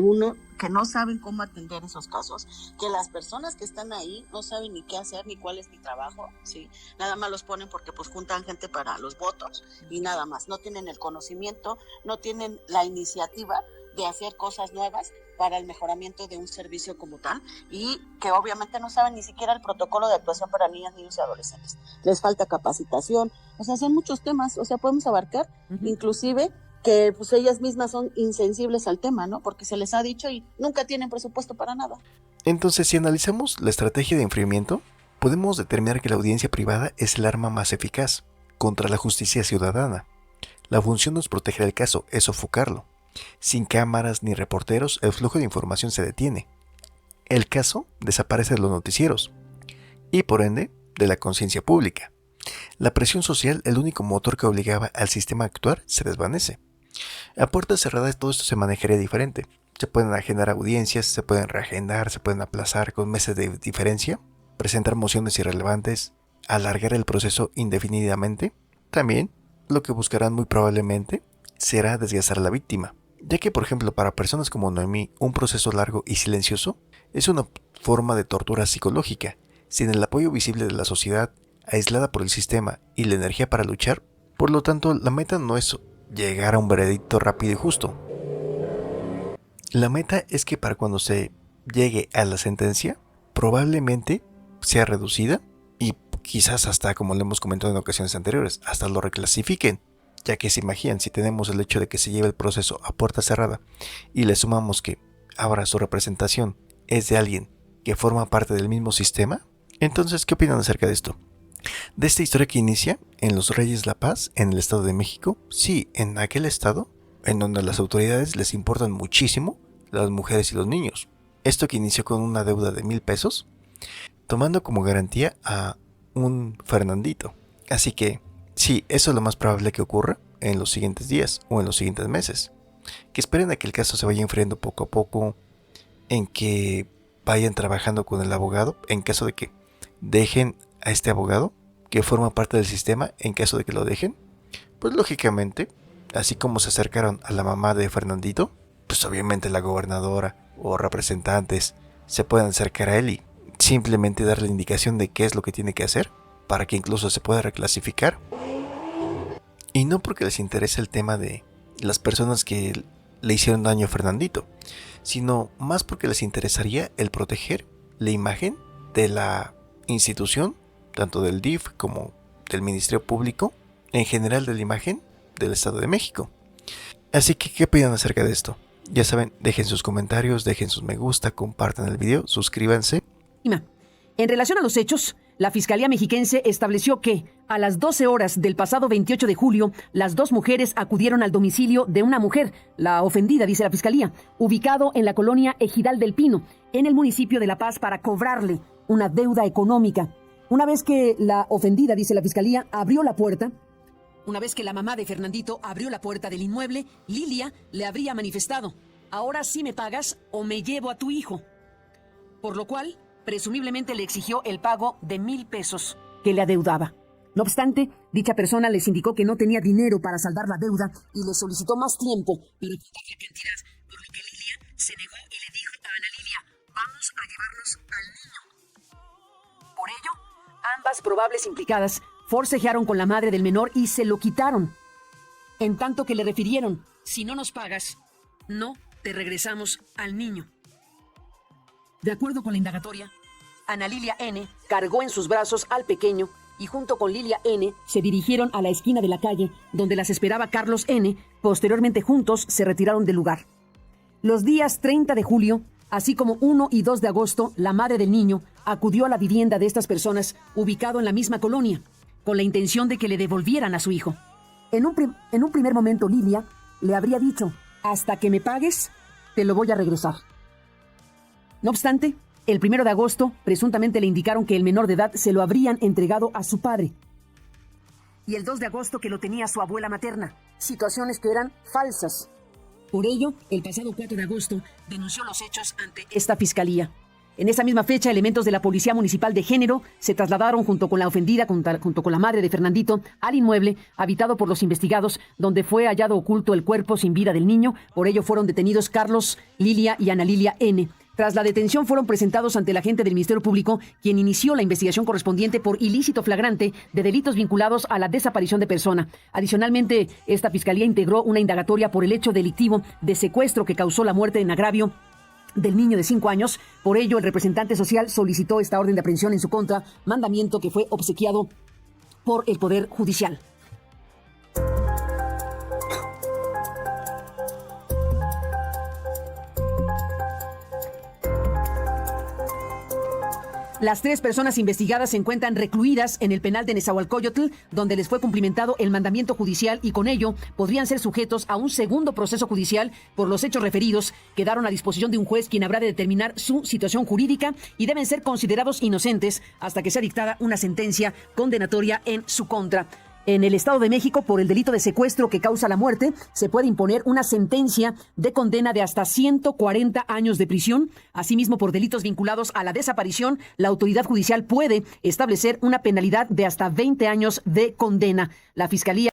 Uno, que no saben cómo atender esos casos, que las personas que están ahí no saben ni qué hacer, ni cuál es mi trabajo, ¿sí? Nada más los ponen porque pues juntan gente para los votos y nada más. No tienen el conocimiento, no tienen la iniciativa de hacer cosas nuevas para el mejoramiento de un servicio como tal, y que obviamente no saben ni siquiera el protocolo de actuación para niñas, niños y adolescentes. Les falta capacitación, o sea, son muchos temas, o sea, podemos abarcar, inclusive que pues ellas mismas son insensibles al tema, ¿no? Porque se les ha dicho y nunca tienen presupuesto para nada. Entonces, si analizamos la estrategia de enfriamiento, podemos determinar que la audiencia privada es el arma más eficaz contra la justicia ciudadana. La función no es proteger el caso, es sofocarlo. Sin cámaras ni reporteros, el flujo de información se detiene. El caso desaparece de los noticieros y, por ende, de la conciencia pública. La presión social, el único motor que obligaba al sistema a actuar, se desvanece. A puertas cerradas todo esto se manejaría diferente. Se pueden agendar audiencias, se pueden reagendar, se pueden aplazar con meses de diferencia, presentar mociones irrelevantes, alargar el proceso indefinidamente. También, lo que buscarán muy probablemente será desgastar a la víctima, ya que, por ejemplo, para personas como Noemí, un proceso largo y silencioso es una forma de tortura psicológica. Sin el apoyo visible de la sociedad, aislada por el sistema y la energía para luchar, por lo tanto, la meta no es llegar a un veredicto rápido y justo. La meta es que para cuando se llegue a la sentencia, probablemente sea reducida y quizás hasta, como le hemos comentado en ocasiones anteriores, hasta lo reclasifiquen. Ya que se imaginan, si tenemos el hecho de que se lleve el proceso a puerta cerrada y le sumamos que ahora su representación es de alguien que forma parte del mismo sistema, entonces, ¿qué opinan acerca de esto? De esta historia que inicia en Los Reyes La Paz, en el Estado de México, sí, en aquel estado en donde a las autoridades les importan muchísimo las mujeres y los niños. Esto que inició con una deuda de 1,000 pesos, tomando como garantía a un Fernandito. Así que, sí, eso es lo más probable que ocurra en los siguientes días o en los siguientes meses. Que esperen a que el caso se vaya enfriando poco a poco, en que vayan trabajando con el abogado, en caso de que dejen a este abogado, que forma parte del sistema, en caso de que lo dejen. Pues lógicamente, así como se acercaron a la mamá de Fernandito, pues obviamente la gobernadora o representantes se pueden acercar a él y simplemente darle indicación de qué es lo que tiene que hacer, para que incluso se pueda reclasificar. Y no porque les interese el tema de las personas que le hicieron daño a Fernandito, sino más porque les interesaría el proteger la imagen de la institución, tanto del DIF como del Ministerio Público, en general de la imagen del Estado de México. Así que, ¿qué opinan acerca de esto? Ya saben, dejen sus comentarios, dejen sus me gusta, compartan el video, suscríbanse. En relación a los hechos, la Fiscalía Mexiquense estableció que, a las 12 horas del pasado 28 de julio, las dos mujeres acudieron al domicilio de una mujer, la ofendida, dice la Fiscalía, ubicado en la colonia Ejidal del Pino, en el municipio de La Paz, para cobrarle una deuda económica. Una vez que la ofendida, dice la Fiscalía, abrió la puerta, una vez que la mamá de Fernandito abrió la puerta del inmueble, Lilia le habría manifestado: ahora sí me pagas o me llevo a tu hijo. Por lo cual, presumiblemente le exigió el pago de 1,000 pesos que le adeudaba. No obstante, dicha persona les indicó que no tenía dinero para saldar la deuda y le solicitó más tiempo para pagar la cantidad, por lo que Lilia se negó y le dijo a Ana Lilia: vamos a llevarnos al niño. Por ello, ambas probables implicadas forcejearon con la madre del menor y se lo quitaron, en tanto que le refirieron: si no nos pagas, no te regresamos al niño. De acuerdo con la indagatoria, Ana Lilia N. cargó en sus brazos al pequeño y junto con Lilia N. se dirigieron a la esquina de la calle donde las esperaba Carlos N. Posteriormente juntos se retiraron del lugar. Los días 30 de julio, así como 1 y 2 de agosto, la madre del niño acudió a la vivienda de estas personas, ubicado en la misma colonia, con la intención de que le devolvieran a su hijo. En un primer momento, Lilia le habría dicho: hasta que me pagues, te lo voy a regresar. No obstante, el 1 de agosto, presuntamente le indicaron que el menor de edad se lo habrían entregado a su padre, y el 2 de agosto que lo tenía su abuela materna, situaciones que eran falsas. Por ello, el pasado 4 de agosto denunció los hechos ante esta fiscalía. En esa misma fecha, elementos de la Policía Municipal de Género se trasladaron junto con la ofendida, junto con la madre de Fernandito, al inmueble habitado por los investigados, donde fue hallado oculto el cuerpo sin vida del niño. Por ello fueron detenidos Carlos, Lilia y Ana Lilia N. Tras la detención fueron presentados ante el agente del Ministerio Público, quien inició la investigación correspondiente por ilícito flagrante de delitos vinculados a la desaparición de persona. Adicionalmente, esta fiscalía integró una indagatoria por el hecho delictivo de secuestro que causó la muerte en agravio del niño de 5 años. Por ello, el representante social solicitó esta orden de aprehensión en su contra, mandamiento que fue obsequiado por el Poder Judicial. Las 3 personas investigadas se encuentran recluidas en el penal de Nezahualcóyotl, donde les fue cumplimentado el mandamiento judicial y con ello podrían ser sujetos a un segundo proceso judicial por los hechos referidos. Quedaron a disposición de un juez quien habrá de determinar su situación jurídica y deben ser considerados inocentes hasta que sea dictada una sentencia condenatoria en su contra. En el Estado de México, por el delito de secuestro que causa la muerte, se puede imponer una sentencia de condena de hasta 140 años de prisión. Asimismo, por delitos vinculados a la desaparición, la autoridad judicial puede establecer una penalidad de hasta 20 años de condena. La Fiscalía